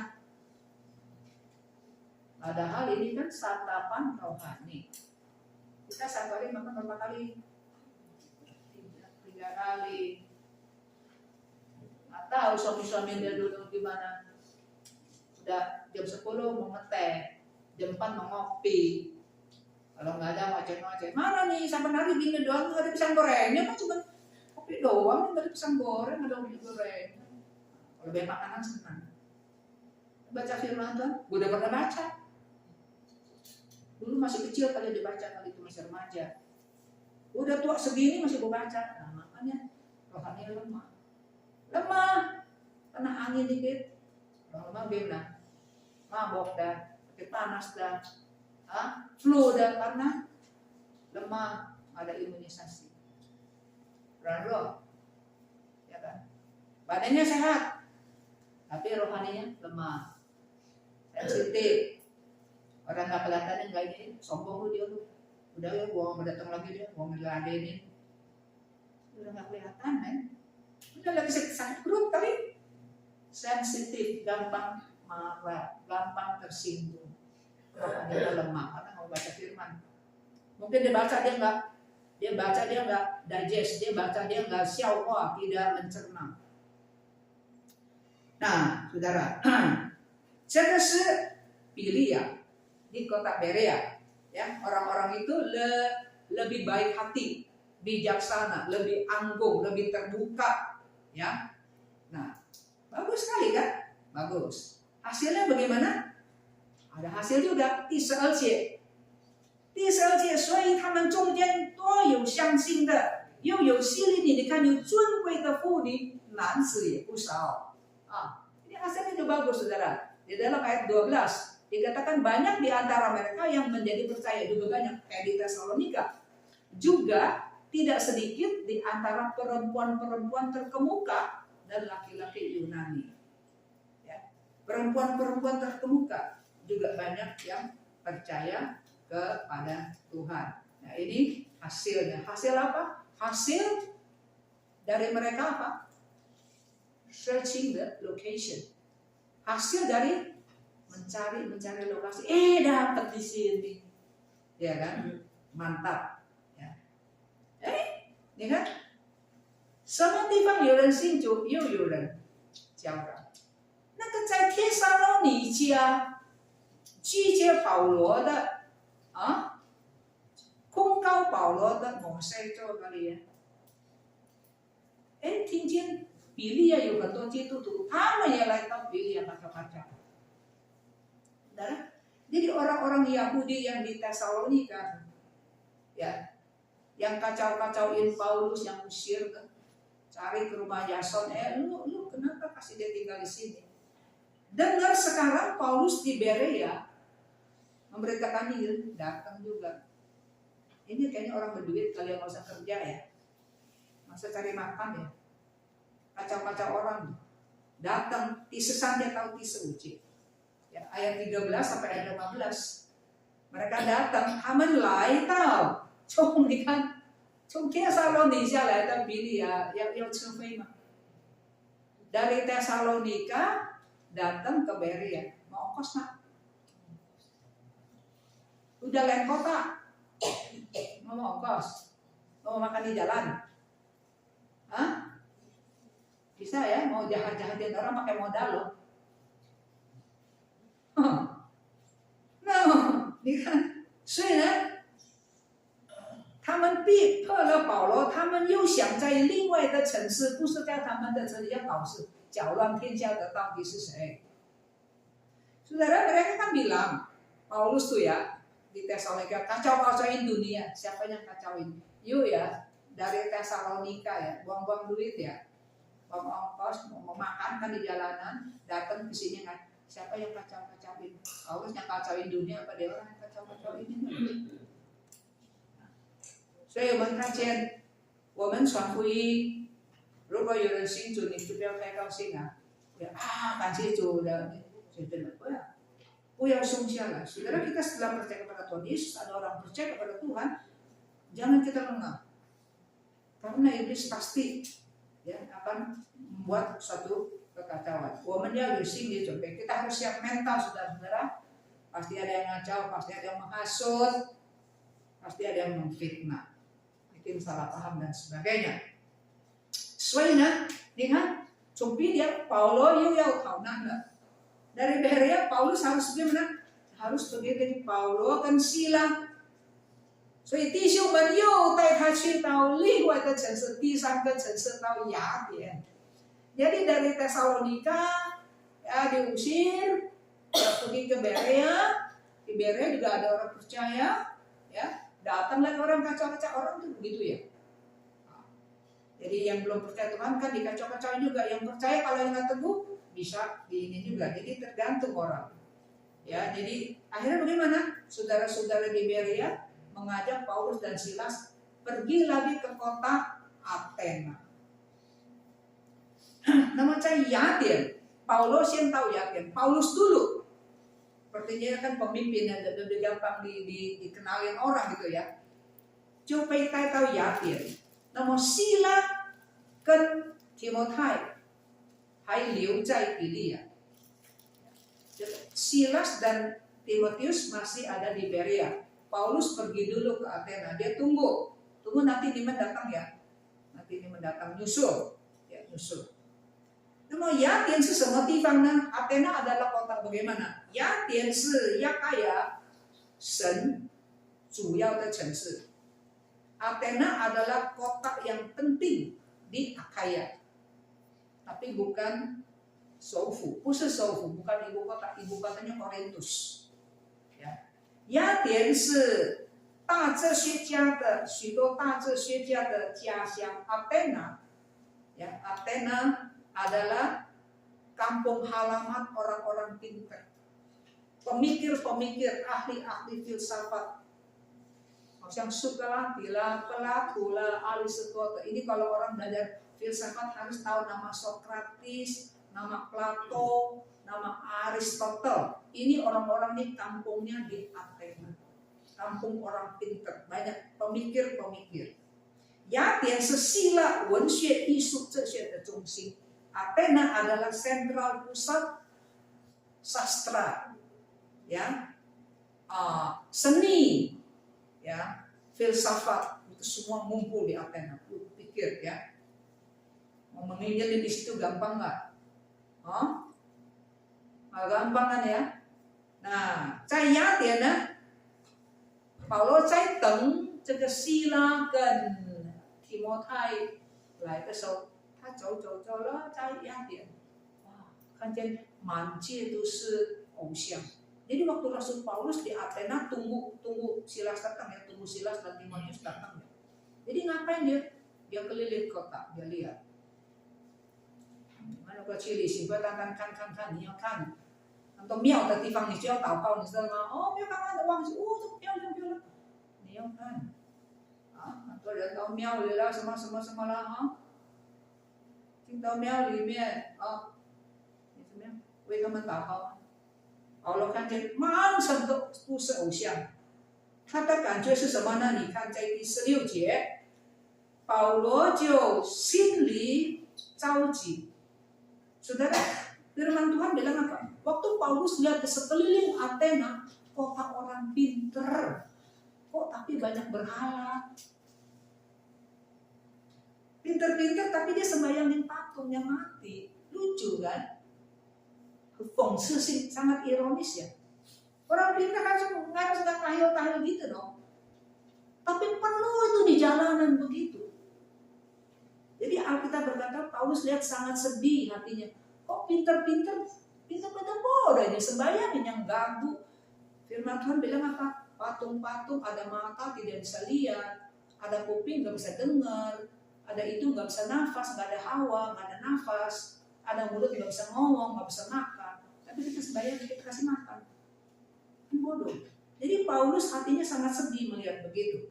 Padahal ini kan santapan rohani. Kita satu hari makan berapa kali? 3 kali. tahu suami-suami dia dulu gimana. Udah jam 10 mau ngeteh, jam 4 mau ngopi. Kalau nggak ada ngoceh-ngoceh, mana nih sampai hari gini doang nggak ada pisang gorengnya, kan cuma kopi doang, nggak ada pisang goreng, nggak ada kopi goreng. Kalau banyak makanan senang. Baca firman Tuhan, gue udah pernah baca. Dulu masih kecil kali dibaca, kali itu masih remaja. Udah tua segini masih gue baca. Nah, makanya rohani lemah. Lemah, kena angin dikit, lama-lama bina, mabok dah, pakai panas dah, flu dah karena lemah, ada imunisasi. Roh, ya kan? Badannya sehat, tapi rohaninya lemah, sensitif. Orang nggak kelihatan nggak ini, sombong lu dia lu. Udah ya, gua mau datang lagi dia, gua ngeladenin. Udah nggak kelihatan, men. Udah lagi sakit perut kali, sensitif, gampang marah, gampang tersinggung. Rohaninya lemah karena mau baca firman. Mungkin dia baca dia nggak digest, dia baca dia nggak xiaohua, tidak mencerna. Nah, saudara, 这个是比利亚 di kota Berea, ya, orang-orang itu lebih baik hati, bijaksana, lebih anggun, lebih terbuka, ya. Nah, bagus sekali kan? Bagus. Hasilnya bagaimana? Ada hasil juga. 第12节，所以他们中间多有相信的，又有希利尼，你看有尊贵的妇女，男子也不少。Ini hasilnya juga bagus, saudara. Di dalam ayat 12 dikatakan banyak di antara mereka yang menjadi percaya, juga banyak kayak di Tesalonika. Juga tidak sedikit di antara perempuan-perempuan terkemuka dan laki-laki Yunani. Ya. Perempuan-perempuan terkemuka juga banyak yang percaya kepada Tuhan. Nah, ini hasilnya. Hasil apa? Hasil dari mereka apa? Searching the location. Hasil dari mencari lokasi. Dapat di sini. Ya kan? Mantap. Ya. Ini kan? 什么地方有人信主，又有人教导。那个在帖撒罗尼迦拒绝保罗的控告保罗的某些做哪里？听见比利亚有很多基督徒，他们也来到比利亚kacau-kacau. Jadi orang-orang Yahudi yang di Tesalonika, ya, yang kacau-kacauin Paulus, yang usir, cari ke rumah Yason, lu kenapa kasih dia tinggal di sini? Dengar sekarang Paulus di Berea memberitakan Injil, datang juga. Ini kayaknya orang berduit, kalian nggak usah kerja ya, masa cari makan ya, kacau-kacau orang, datang, tisesan dia tahu tise. Ya, ayat 13 sampai ayat 15. Mereka datang, 他们来到，从你看，从帖撒罗尼迦来到比利亚，要车费吗？ Dari Tesalonika datang ke Berea, mau ongkos nggak? Udah lain kota, mau ongkos, mau makan di jalan, bisa ya, mau jahat-jahatin orang pakai modal loh.你看，虽然他们逼迫了保罗，他们又想在另外的城市，不是在他们的这里要搞事，搅乱天下的到底是谁？ Saudara, mereka kan bilang, Paulus tuh ya, di Tesalonika, kacau-kacauin dunia. Siapa yang kacauin? Yuk ya, dari Tesalonika ya, buang-buang duit ya, buang ongkos, mau makan kan di jalanan, datang ke sini kan. Siapa yang kacau-kacauin? Paulus yang kacauin dunia, apa dia orang yang kacau-kacauin ini? 所以我们看见，我们传福音，如果有人信主，你就不要太高兴啊！感谢主的，不要松懈了。Saudara, kita setelah percaya kepada Tuhan Yesus, ada orang percaya kepada Tuhan, jangan kita lengah, karena iblis pasti ya akan membuat suatu kekacauan. 我们要有心理准备， kita harus siap mental, saudara-saudara. Pasti ada yang ngacau, pasti ada yang menghasut, pasti ada yang memfitnah, bikin salah paham dan sebagainya. 所以呢，你看，从彼得保罗又要逃难了。Dari Berea Paulus harus gimana? Harus pergi dari Paulo跟希拉。所以弟兄们又带他去到另外的城市，第三个城市到雅典。Jadi dari Tesalonika diusir, pergi ke Berea. Di Berea juga ada orang percaya, ya. Datang lagi orang kacau-kacau, orang tuh begitu ya. Jadi yang belum percaya Tuhan kan dikacau-kacau juga. Yang percaya kalau yang teguh bisa di ini juga. Jadi tergantung orang. Ya, jadi akhirnya bagaimana? Saudara-saudara di Berea mengajak Paulus dan Silas pergi lagi ke kota Athena. Namanya Yaden. Paulus yang tahu Yaden. Paulus dulu. Sepertinya kan pemimpin yang lebih gampang dikenalin orang gitu ya. Coba kita tahu Yaden. Namun Sila跟提摩太还留在比利亚。Silas dan Timotius masih ada di Berea. Paulus pergi dulu ke Athena. Dia tunggu nanti Niman datang ya. Nanti Niman datang nyusul, ya nyusul. Namun Yaden 是什么地方呢？ Athena adalah kota bagaimana? Yaden 是亚该亚省主要的城市。Athena adalah kota yang penting di Akaya, tapi bukan 首府，不是首府， bukan ibu kota， ibu kotanya Korintus。雅典是大哲学家的许多大哲学家的家乡 Athena。Athena adalah kampung halaman orang-orang pintar, pemikir-pemikir, ahli-ahli filsafat. Yang suka lah, Plato lah, Aristoteles. Ini kalau orang belajar filsafat harus tahu nama Sokrates, nama Plato, nama Aristoteles. Ini orang-orang di kampungnya di Athena. Kampung orang pintar, banyak pemikir-pemikir. Yaden 是希腊文学艺术哲学的中心。Athena adalah sentral pusat sastra, ya, seni, ya, filsafat itu semua ngumpul di Athena. Pikir ya, mau menginjil di situ gampang nggak? Gampang kan ya? Nah, 在雅典呢，保罗在等这个希拉跟提摩太来的时候，他走了，在雅典，哇，看见满街都是偶像。Jadi waktu Rasul Paulus di Athena tunggu Silas datang ya, tunggu Silas dan Timotius datang ya. Jadi ngapain dia? Dia keliling kota, dia lihat. Mana个去旅行会单单看，你要看很多庙的地方，你就要祷告，你知道吗？哦，没有看的忘记，哦，这漂亮，你要看啊！很多人到庙里了，什么了啊？进到庙里面啊，你怎么样？为他们祷告。保罗看见满城都是偶像，他的感觉是什么呢？你看在第16节，保罗就心里着急。Saudara, firman Tuhan bilang apa? Waktu Paulus lihat ke sekeliling Athena, kota orang pinter, kok tapi banyak berhala. Pinter-pinter tapi dia sembahyangin patung yang mati. Lucu kan? Fungsi sangat ironis ya. Orang pintar harus nggak tahil gitu dong. Tapi penuh itu di jalanan begitu. Jadi Alkitab berkata Paulus lihat sangat sedih hatinya. Kok pintar-pintar bodoh ini sembahyangin yang ganggu. Firman Tuhan bilang apa? Patung-patung ada mata tidak bisa lihat, ada kuping nggak bisa dengar, ada itu nggak bisa nafas, nggak ada hawa, nggak ada nafas. Ada mulut nggak bisa ngomong, nggak bisa makan, tapi kita sembahyang kita kasih makan, bodoh. Jadi Paulus hatinya sangat sedih melihat begitu.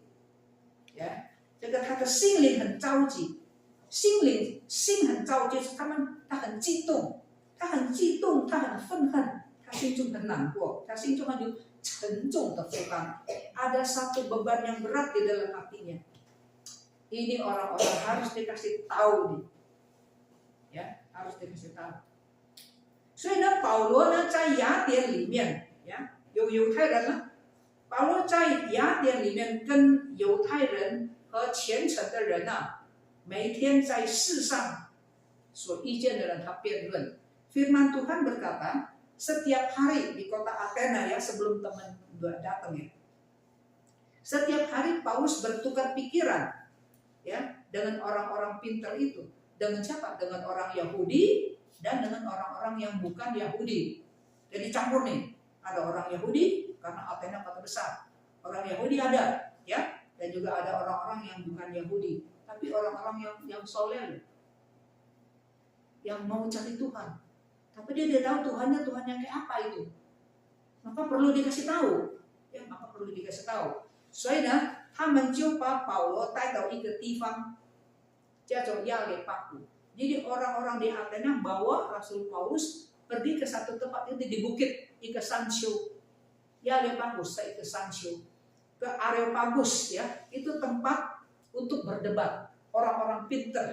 Ya, jaga kata 心灵很着急，心很着急，他很激动，他很愤恨，他心中很难过，他心中有沉重的负担，ada satu beban yang berat di dalam hatinya. Ini orang-orang harus dikasih tahu nih. Ya, harus dikasih tahu. 所以呢，保罗呢在雅典里面，有犹太人呢。保罗在雅典里面跟犹太人和虔诚的人啊，每天在世上所意见的人他辩论。Firman Tuhan berkata, setiap hari di kota Athena ya, sebelum teman datang ya, setiap hari Paulus bertukar pikiran ya dengan orang-orang pintar itu. Dengan siapa? Dengan orang Yahudi dan dengan orang-orang yang bukan Yahudi. Jadi campur nih. Ada orang Yahudi karena Athena kota besar. Orang Yahudi ada ya, dan juga ada orang-orang yang bukan Yahudi. Tapi orang-orang yang soleh, yang mau cari Tuhan. Tapi dia tidak tahu Tuhannya yang kayak apa itu. Maka perlu dikasih tahu. Ya, maka perlu dikasih tahu. 所以呢，他们就把保罗带到一个地方，叫做亚里巴古。Jadi orang-orang di Athena bawa Rasul Paulus pergi ke satu tempat itu di bukit, ke Sancio. Areopagus, ke Sancio. Ke Areopagus ya, itu tempat untuk berdebat. Orang-orang pintar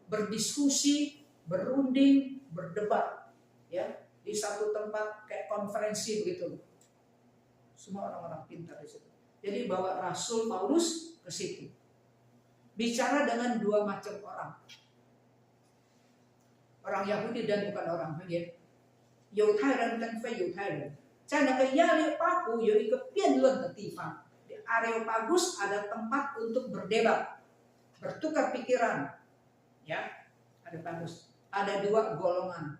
berdiskusi, berunding, berdebat ya, di satu tempat kayak konferensi begitu. Semua orang-orang pintar di situ. Jadi bawa Rasul Paulus ke situ. Bicara dengan dua macam orang. Orang Yahudi dan bukan orang Yahudi. 犹太人跟非犹太人。在那个亚里巴古有一个辩论的地方。Di Areopagus ada tempat untuk berdebat, bertukar pikiran. Ya, Areopagus. Ada dua golongan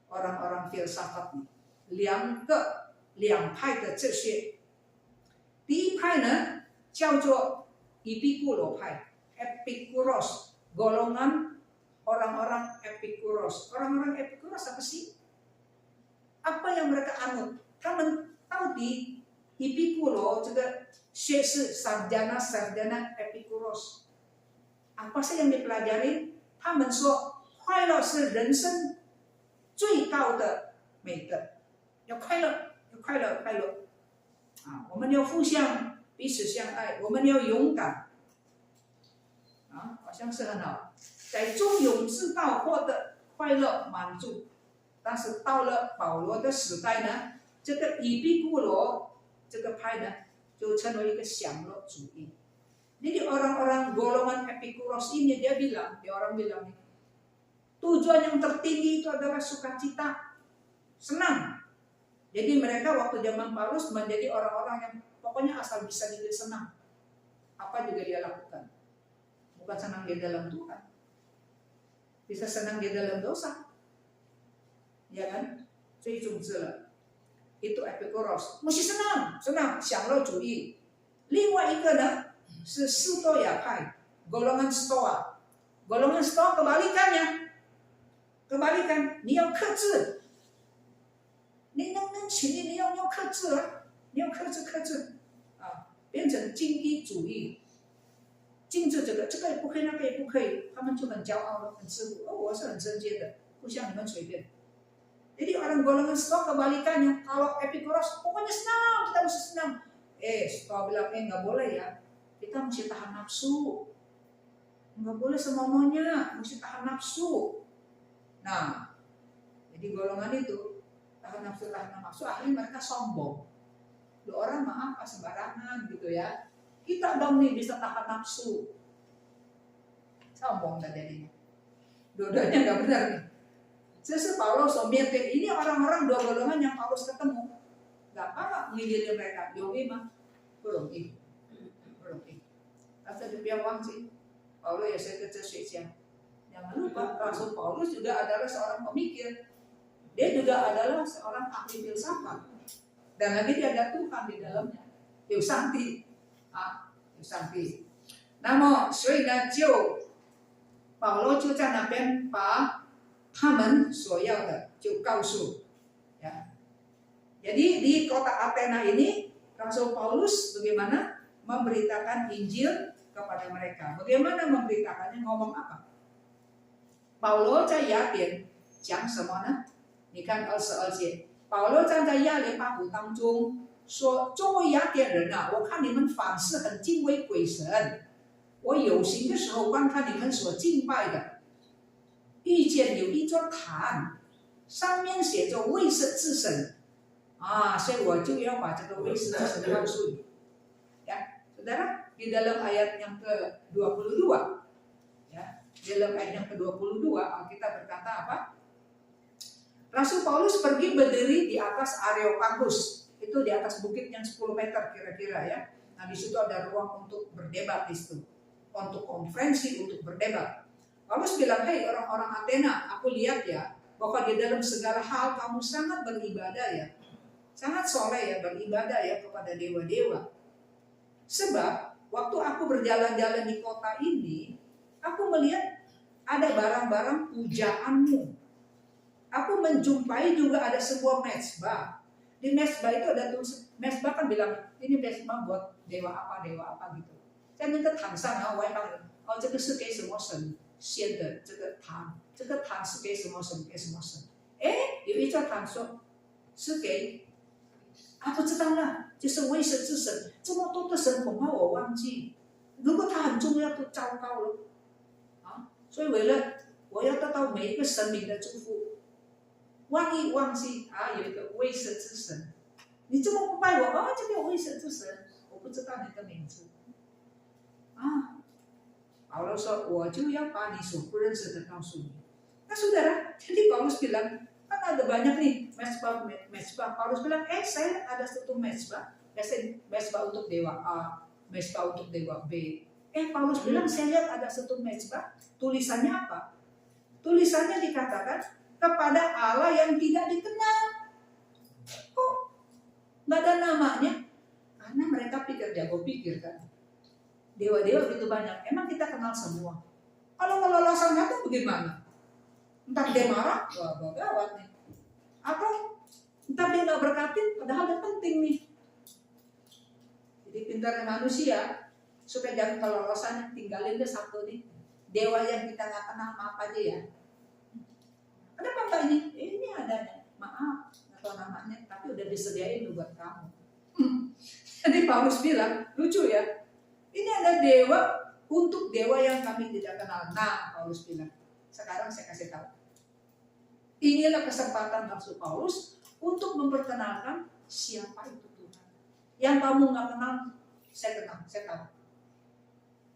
orang-orang filsafat nih. 两派的哲学。第一派呢叫做伊壁库罗派 Epikuros, golongan orang-orang Epikuros. Orang-orang Epikuros apa sih? Apa yang mereka anut? 他们到底 Epikulo 这个学士 sarjana Epikuros apa sih yang dipelajari? 他们说快乐是人生最高的美德，要快乐，我们要互相彼此相爱，我们要勇敢，好像是很好，在中庸之道获得快乐满足。但是到了保罗的时代呢，这个以毕固罗这个派呢，就成为一个享乐主义。Jadi orang-orang golongan Epikuros ini orang bilang nih, tujuan yang tertinggi itu adalah sukacita, senang. Jadi mereka waktu zaman Paulus menjadi orang-orang yang pokoknya asal bisa bikin senang, apa juga dia lakukan. Bukan senang di dalam Tuhan, bisa senang di dalam dosa, ya kan? 这一种子了，itu Epikuros, mesti senang,享乐主义。另外一个呢是斯多亚派 golongan Stoa. Golongan Stoa kebalikan, 你要克制，你能请你要克制啊，你要克制啊，变成精英主义，禁止这个也不可以，那个也不可以，他们就很骄傲了，很自负，我是很贞洁的，不像你们随便。Jadi orang golongan Stoa kebalikannya, kalau Epikuros pokoknya senang, kita mesti senang. Stoa bilang nggak boleh ya. Kita mesti tahan nafsu, nggak boleh semuanya, mesti tahan nafsu. Nah, jadi golongan itu tahan nafsu, akhirnya mereka sombong. Lu orang mah apa sembarangan gitu ya. Kita dong nih bisa tahan nafsu, sombong dah jadinya. Dua-duanya nggak benar nih. Sesuai Paulus sombong ini orang-orang dua golongan yang Paulus ketemu, nggak apa ngidilin mereka. Yogi mah belum itu. Tapi dia wangsi, Paulus ya saya kerja. Jangan lupa, Rasul Paulus juga adalah seorang pemikir. Dia juga adalah seorang ahli filsafat. Dan lagi dia ada Tuhan di dalamnya. Yusanti. Namo, 所以呢，保罗就在那边把他们所要的就告诉ya. Jadi di kota Athena ini Rasul Paulus bagaimana memberitakan Injil kepada mereka. Bagaimana memberitakannya? Ngomong apa? 保罗在雅典讲什么呢？你看22节，保罗站在亚里巴古当中说：“作为雅典人啊，我看你们凡事很敬畏鬼神。我有形的时候观看你们所敬拜的，遇见有一座坛，上面写着卫士之神所以我就要把这个卫士之神告诉你。” Ya, saudara, di dalam ayat yang ke-22 ya, dalam ayat yang ke-22 Alkitab berkata apa? Rasul Paulus pergi berdiri di atas Areopagus, itu di atas bukit yang 10 meter kira-kira ya. Nah di situ ada ruang untuk berdebat di situ, untuk konferensi, untuk berdebat. Paulus bilang, hei orang-orang Athena, aku lihat ya bahwa di dalam segala hal kamu sangat beribadah ya, sangat soleh ya, beribadah ya kepada dewa-dewa. Sebab waktu aku berjalan-jalan di kota ini, aku melihat ada barang-barang pujaanmu. Aku menjumpai juga ada sebuah mezbah. Di mezbah itu ada tulis, mezbah kan bilang ini mezbah buat dewa apa gitu. Saya minta tansan啊，我也帮你，哦，这个是给什么神献的这个坛，这个坛是给什么神给什么神？哎，有一张坛说是给啊，不知道啦，就是卫生之神，这么多的神恐怕我忘记。如果它很重要，就糟糕了啊！所以为了我要得到每一个神明的祝福。万一忘记啊，有一个卫生之神，你这么不拜我啊？这个有卫生之神，我不知道你的名字啊。保罗说，我就要把你所不认识的告诉你。那saudara, jadi Paulus bilang, kan ada banyak nih mezbah. Paulus bilang, saya ada satu mezbah, mezbah untuk dewa A, mezbah untuk dewa B. Paulus bilang, saya lihat ada satu mezbah, tulisannya apa? Tulisannya dikatakan kepada Allah yang tidak dikenal. Kok nggak ada namanya? Karena mereka jago pikir kan. Dewa-dewa begitu banyak. Emang kita kenal semua. Kalau kelolosannya tuh bagaimana? Entah dia marah, wah gawat nih. Atau entah dia nggak berkatin, padahal dia penting nih. Jadi pintarnya manusia supaya jangan kelolosannya, tinggalin deh satu nih. Dewa yang kita nggak kenal, maaf aja ya. Ada apa enggak ini? Ini adanya. Maaf, nggak tahu namanya, tapi udah disediain buat kamu. Jadi Paulus bilang, lucu ya. Ini ada dewa untuk dewa yang kami tidak kenal. Nah, Paulus bilang, sekarang saya kasih tahu. Inilah kesempatan Rasul Paulus untuk memperkenalkan siapa itu Tuhan. Yang kamu nggak kenal, saya kenal, saya tahu.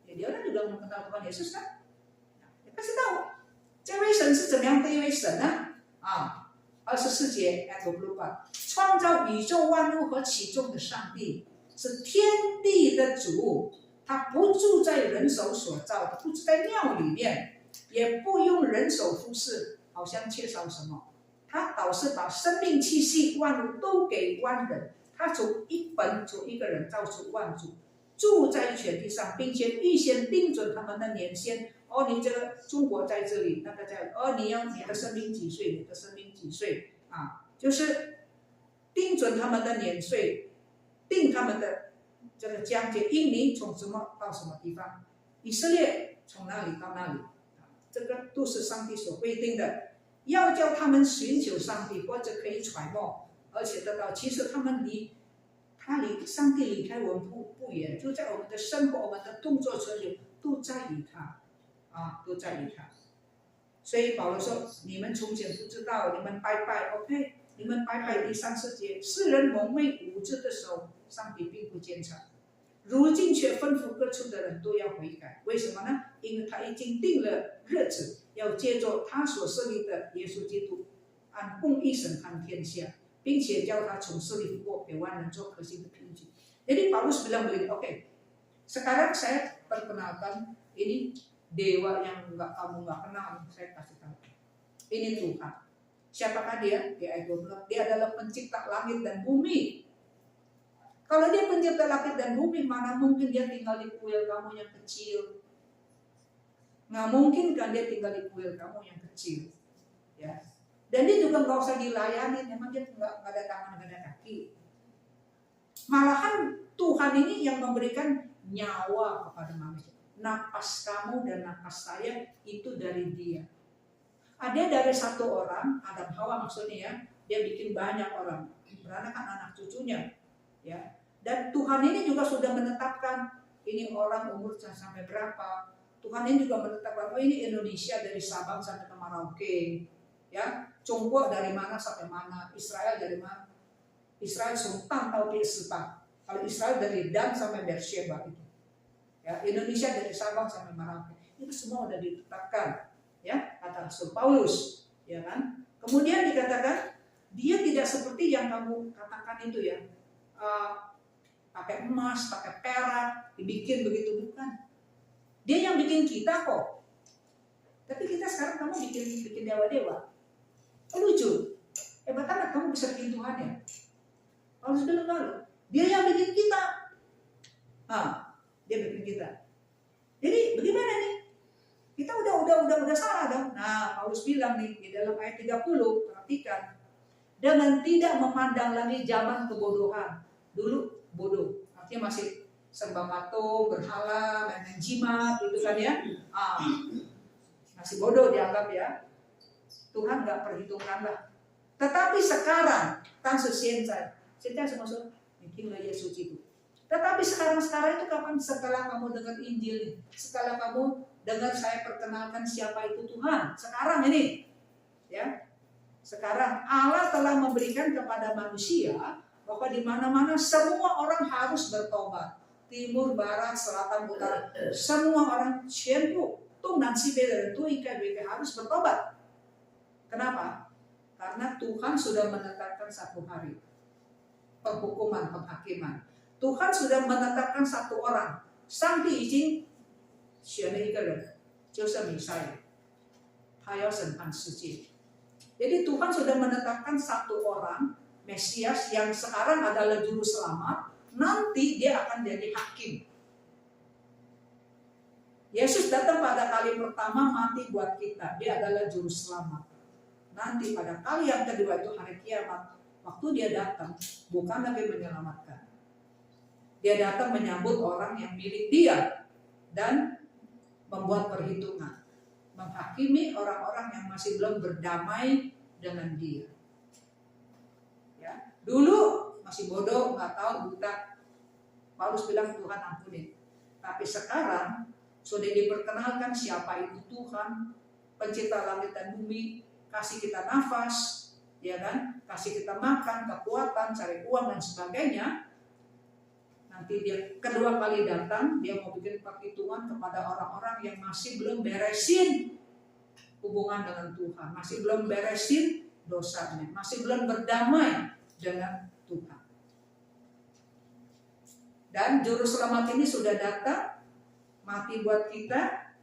Jadi orang juga mengenal Tuhan Yesus kan? Nah, dia kasih tahu. 这位神是怎么样的一位神呢？24节ayat 24，创造宇宙万物和其中的上帝，是天地的主，他不住在人手所造的，不住在庙里面，也不用人手服侍，好像缺少什么。他倒是把生命气息万物都给万人，他从一个人造出万族，住在全地上，并且预先定准他们的年限。你这个中国在这里，那个在你的生命几岁？你的生命几岁啊？就是定准他们的年岁，定他们的这个疆界。印尼从什么到什么地方？以色列从哪里到哪里？这个都是上帝所规定的。要叫他们寻求上帝，或者可以揣摩，而且得到。其实他们离上帝离开我们不远，就在我们的生活、我们的动作所有都在于他。都在于他。所以保罗说，你们从前不知道，你们拜拜 ，OK， 你们拜拜第34节，世人蒙昧无知的时候，上帝并不监察，如今却吩咐各处的人都要悔改。为什么呢？因为他已经定了日子，要借着他所设立的耶稣基督，按公义审判天下，并且叫他从死里复活，给万人做可信的凭据。Jadi Paulus bilang begini, oke, sekarang saya perkenalkan ini dewa yang kamu nggak kenal, saya kasih tahu. Ini Tuhan. Siapakah dia? Di ayat 12, dia adalah pencipta langit dan bumi. Kalau dia pencipta langit dan bumi, mana mungkin dia tinggal di kuil kamu yang kecil? Nggak mungkin kan dia tinggal di kuil kamu yang kecil. Ya. Dan dia juga nggak usah dilayani, memang dia nggak ada tangan, nggak ada kaki. Malahan Tuhan ini yang memberikan nyawa kepada manusia. Napas kamu dan napas saya itu dari dia. Dia dari satu orang, Adam Hawa maksudnya ya, dia bikin banyak orang, beranakan anak cucunya, ya. Dan Tuhan ini juga sudah menetapkan ini orang umur sampai berapa. Tuhan ini juga menetapkan, ini Indonesia dari Sabang sampai ke Merauke, ya. Tiongkok dari mana sampai mana, Israel dari mana? Israel Sultan atau Pilsita. Kalau Israel dari Dan sampai Beersheba itu. Ya, Indonesia dari Sabang sampai Merauke. Itu semua udah ditetapkan, ya, kata Rasul Paulus, ya kan? Kemudian dikatakan dia tidak seperti yang kamu katakan itu ya, pakai emas, pakai perak, dibikin begitu, bukan. Dia yang bikin kita kok. Tapi kita sekarang kamu bikin dewa-dewa. Lucu. Hebat amat kamu bisa bikin Tuhan ya. Paulus bilang lalu, dia yang bikin kita. Dia bikin kita. Jadi bagaimana nih? Kita udah salah dong. Nah, Paulus bilang nih di dalam ayat 30, perhatikan. Dengan tidak memandang lagi zaman kebodohan. Dulu bodoh, artinya masih sembah patung, berhala, main jimat, gitu kan ya. Masih bodoh dianggap ya. Tuhan nggak perhitungkan lah. Tetapi sekarang, tan sesientai, saya masuk, mungkin lah Yesus itu. Tetapi sekarang itu kapan? Setelah kamu dengar Injil, setelah kamu dengar saya perkenalkan siapa itu Tuhan. Sekarang ini, ya. Sekarang Allah telah memberikan kepada manusia bahwa di mana-mana semua orang harus bertobat. Timur, barat, selatan, utara, semua orang cienpu, tung dan si beda dan ika harus bertobat. Kenapa? Karena Tuhan sudah menetapkan satu hari penghukuman, penghakiman. Tuhan sudah menetapkan satu orang, sang diizin, siapa一个人，就是弥赛亚，他要审判世界。Jadi Tuhan sudah menetapkan satu orang Mesias yang sekarang adalah juru selamat, nanti dia akan jadi hakim. Yesus datang pada kali pertama mati buat kita, dia adalah juru selamat. Nanti pada kali yang kedua itu hari kiamat, waktu dia datang bukan lagi menyelamatkan. Dia datang menyambut orang yang milik dia dan membuat perhitungan. Menghakimi orang-orang yang masih belum berdamai dengan dia. Ya, dulu masih bodoh, nggak tahu, buta. Paulus bilang Tuhan ampuni. Tapi sekarang sudah diperkenalkan siapa itu Tuhan, pencipta langit dan bumi, kasih kita nafas, ya kan? Kasih kita makan, kekuatan, cari uang dan sebagainya. Nanti dia kedua kali datang, dia mau bikin perhitungan kepada orang-orang yang masih belum beresin hubungan dengan Tuhan, masih belum beresin dosanya, masih belum berdamai dengan Tuhan. Dan juru selamat ini sudah datang, mati buat kita,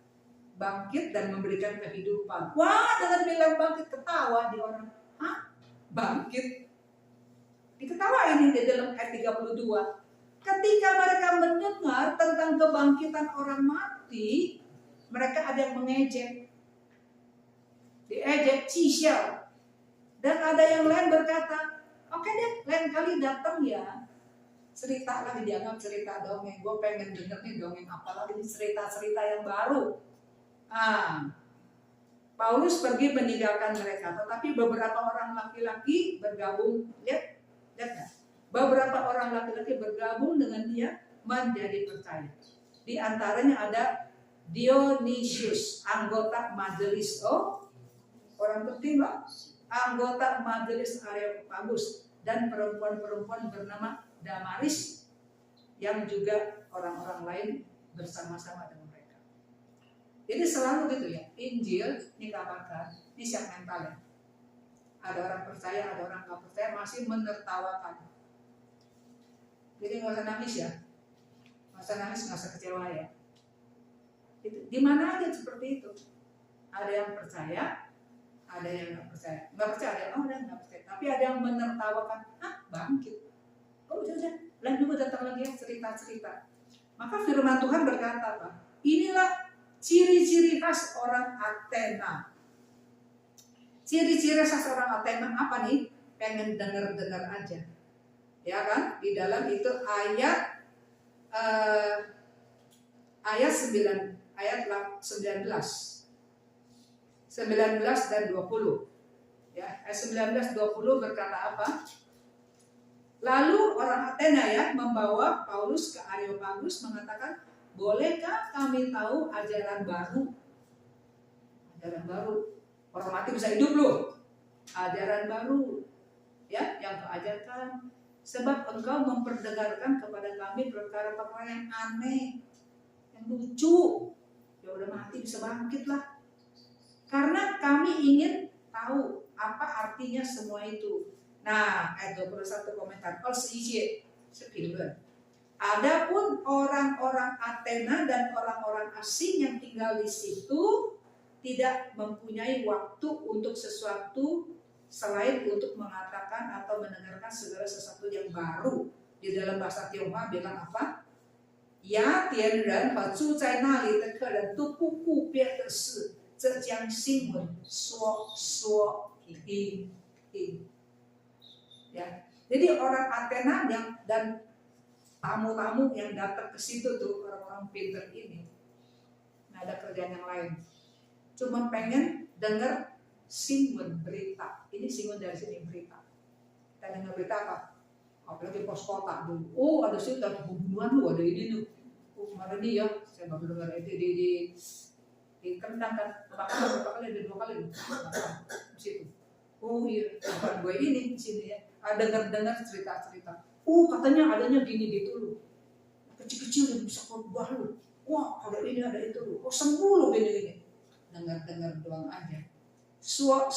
bangkit dan memberikan kehidupan. Wah, dengan bilang bangkit, ketawa di orang. Hah? Bangkit? Diketawain ini di dalam ayat 32. Ketika mereka mendengar tentang kebangkitan orang mati, mereka ada yang mengejek. Diejek, cisial. Dan ada yang lain berkata, oke deh, lain kali datang ya. Cerita lagi, dianggap cerita dongeng. Gue pengen denger nih dongeng apalagi ini cerita-cerita yang baru. Paulus pergi meninggalkan mereka, tetapi beberapa orang laki-laki bergabung. Lihat nggak? Beberapa orang laki-laki bergabung dengan dia menjadi percaya. Di antaranya ada Dionysius, anggota majelis. Orang penting loh. Anggota majelis Areopagus dan perempuan-perempuan bernama Damaris yang juga orang-orang lain bersama-sama dengan mereka. Jadi selalu gitu ya, Injil dikabarkan, ini siap mental ya. Ada orang percaya, ada orang nggak percaya, masih menertawakan. Jadi nggak usah nangis ya, nggak usah nangis, nggak usah kecewa ya. Itu di mana aja seperti itu. Ada yang percaya, ada yang nggak percaya. Nggak percaya, ada yang nggak percaya. Tapi ada yang menertawakan, bangkit. Udah, lain juga datang lagi ya cerita-cerita. Maka firman Tuhan berkata apa? Inilah ciri-ciri khas orang Athena. Ciri-ciri khas orang Athena apa nih? Pengen dengar-dengar aja. Ya kan, di dalam itu ayat 19 dan 20. Ya, ayat 19 20 berkata apa? Lalu orang Athena ya membawa Paulus ke Areopagus mengatakan, bolehkah kami tahu ajaran baru? Ajaran baru. Orang mati bisa hidup loh. Ajaran baru ya yang kau ajarkan. Sebab engkau memperdengarkan kepada kami perkara-perkara yang aneh, yang lucu. Ya udah mati bisa bangkitlah. Karena kami ingin tahu apa artinya semua itu. Nah, ayat 21 komentar. Adapun orang-orang Athena dan orang-orang asing yang tinggal di situ tidak mempunyai waktu untuk sesuatu selain untuk mengatakan atau mendengarkan segala sesuatu yang baru. Di dalam bahasa Tionghoa bilang apa? 雅典人和住在那里的客人都不顾别的事，这将新闻说听。Ya, jadi orang Athena dan tamu-tamu yang datang ke situ tuh orang-orang pinter ini, nggak ada kerjaan yang lain, cuma pengen dengar singun berita. Ini singun dari sini berita. Kita dengar berita apa? Apalagi pos kota dulu. Oh, ada sih ada pembunuhan lu, ada ini tuh. Oh, kemarin nih ya, saya baru dengar itu di Kendang kan, berapa kali, ada 2 kali di situ. Oh iya, bukan gue ini di sini ya. Ada dengar cerita-cerita. Oh, katanya adanya gini gitu loh. Kecil-kecil yang bisa berubah lu. Wah, ada ini ada itu loh. Oh, sembuh loh gini-gini. Dengar doang aja. Suak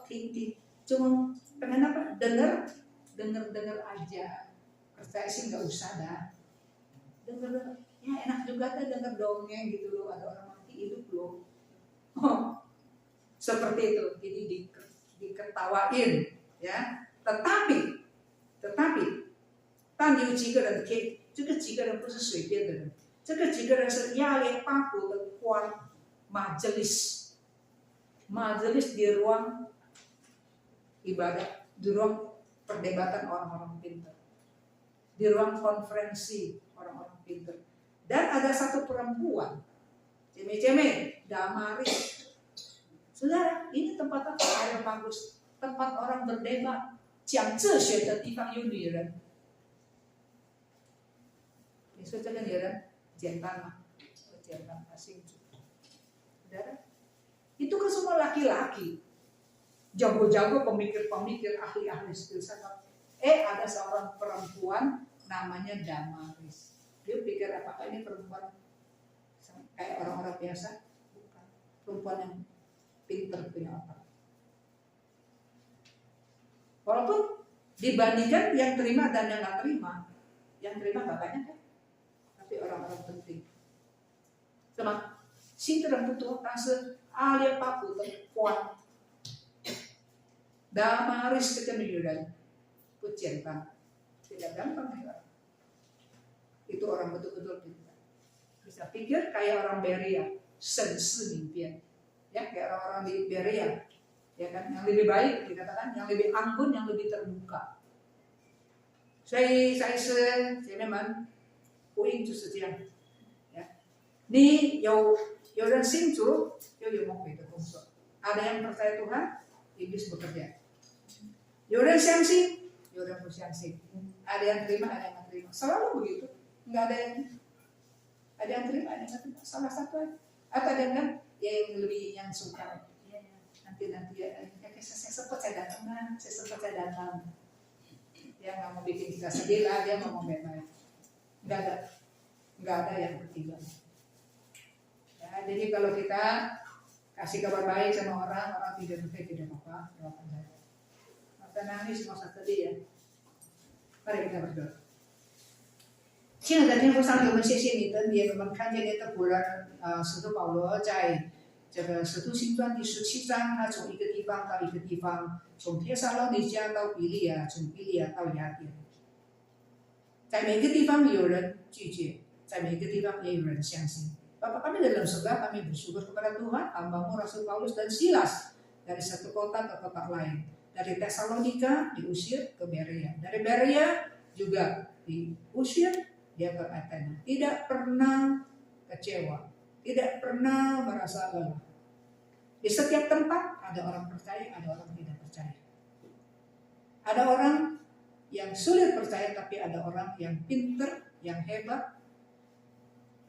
tinggi. Cuma pengen apa? Dengar aja. Percaya sih nggak usah dah. Dengar. Ya enak juga tuh dengar dongeng gitu loh. Ada orang mati hidup loh. Oh, seperti itu. Jadi diketawain, ya. Tetapi， 但有几个人这个几个人不是随便的人，这个几个人是亚列巴国的官 majelis di ruang ibadah, di ruang perdebatan orang-orang pintar, di ruang konferensi orang-orang pintar. Dan ada satu perempuan, ceme-ceme, Damaris. Saudara, ini tempat apa? Yang bagus, tempat orang berdebat. 讲哲学的地方有女人，你说这个女人简单吗？不简单，她清楚。Saudara, itu kan semua laki-laki, jago-jago pemikir-pemikir, ahli-ahli filsafat. Ada seorang perempuan namanya Damaris. Dia pikir apakah ini perempuan kayak orang-orang biasa? Bukan, perempuan yang pintar punya otak. Walaupun dibandingkan yang terima dan yang nggak terima, yang terima nggak banyak kan, tapi orang-orang penting. Sama, 新的人不多，但是阿列巴古的官 Damaris 这个女人不简单， tidak gampang ya. Itu orang betul-betul pintar. Bisa pikir kayak orang Berea, 省事明辨, ya kayak orang-orang di Berea. Ya kan, yang lebih baik dikatakan, yang lebih anggun, yang lebih terbuka. 所以姐妹们，福音就是这样。你有人信主，就有魔鬼的工作。Ada yang percaya Tuhan, iblis bekerja. 有人相信，有人不相信。Ada yang terima, ada yang nggak terima. Selalu begitu. Nggak ada yang terima, ada yang nggak terima. Salah satu aja. Atau ada yang lebih yang suka. Nanti ya, saya sempat saya datang. Dia nggak mau bikin kita sedih lah, dia mau bebas. Nggak ada yang ketiga. Ya, jadi kalau kita kasih kabar baik sama orang tidak apa-apa, doakan saya. Maka nangis nggak usah sedih ya. Mari kita berdoa. 亲爱的天父上帝，我们谢谢你的怜悯，我们看见你的仆人使徒保罗在 这个使徒行传第17章，他从一个地方到一个地方，从帖撒罗尼迦到比利亚，从比利亚到雅典。在每个地方有人拒绝，在每个地方也有人相信。Bapa kami dalam surga, kami bersyukur kepada Tuhan, hamba-Mu Rasul Paulus dan Silas dari satu kota ke kota lain. Dari Tesalonika diusir ke Berea, dari Berea juga diusir dia ke Athena. Tidak pernah kecewa, tidak pernah merasa lelah. Di setiap tempat ada orang percaya, ada orang tidak percaya. Ada orang yang sulit percaya, tapi ada orang yang pintar, yang hebat,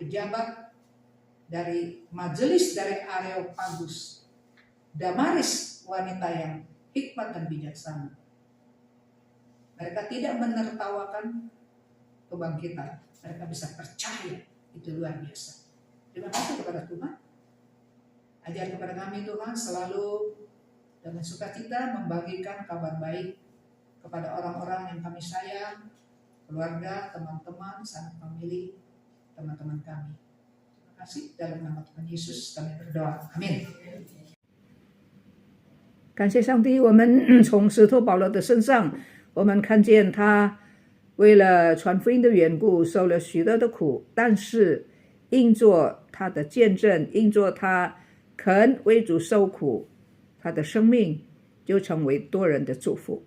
pejabat dari majelis dari Areopagus, Damaris, wanita yang hikmat dan bijaksana. Mereka tidak menertawakan kebangkitan, mereka bisa percaya, itu luar biasa. Terima kasih kepada Tuhan. Ajar kepada kami Tuhan selalu dengan sukacita membagikan kabar baik kepada orang-orang yang kami sayang, keluarga, teman-teman, sanak famili, teman-teman kami. Terima kasih dalam nama Tuhan Yesus kami berdoa. Amin. 感谢上帝，我们从使徒保罗的身上，我们看见他为了传福音的缘故，受了许多的苦，但是因着他的见证，因着他肯为主受苦，他的生命就成为多人的祝福。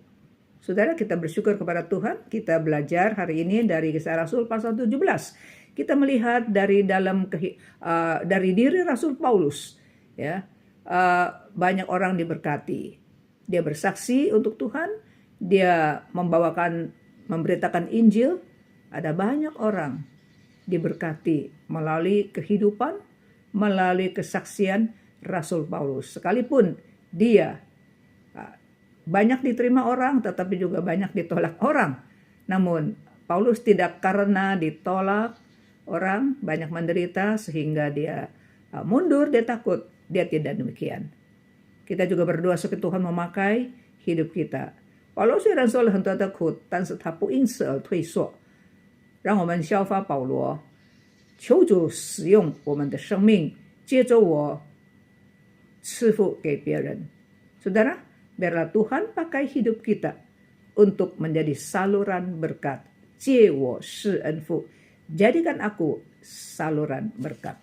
Saudara, kita bersyukur kepada Tuhan. Kita belajar hari ini dari Kisah Rasul pasal 17. Kita melihat dari dari diri Rasul Paulus, ya, banyak orang diberkati. Dia bersaksi untuk Tuhan, dia memberitakan Injil. Ada banyak orang diberkati melalui kehidupan, melalui kesaksian Rasul Paulus. Sekalipun dia banyak diterima orang, tetapi juga banyak ditolak orang. Namun Paulus tidak karena ditolak orang, banyak menderita sehingga dia mundur, dia takut. Dia tidak demikian. Kita juga berdoa supaya Tuhan memakai hidup kita. 保罗虽然受了很多的苦，但是他不因此而退缩。让我们效法保罗，求主使用我们的生命，借着我赐福给别人。Saudara, biarlah Tuhan pakai hidup kita untuk menjadi saluran berkat. 借我施恩福，jadikan aku saluran berkat.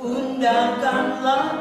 Undangkanlah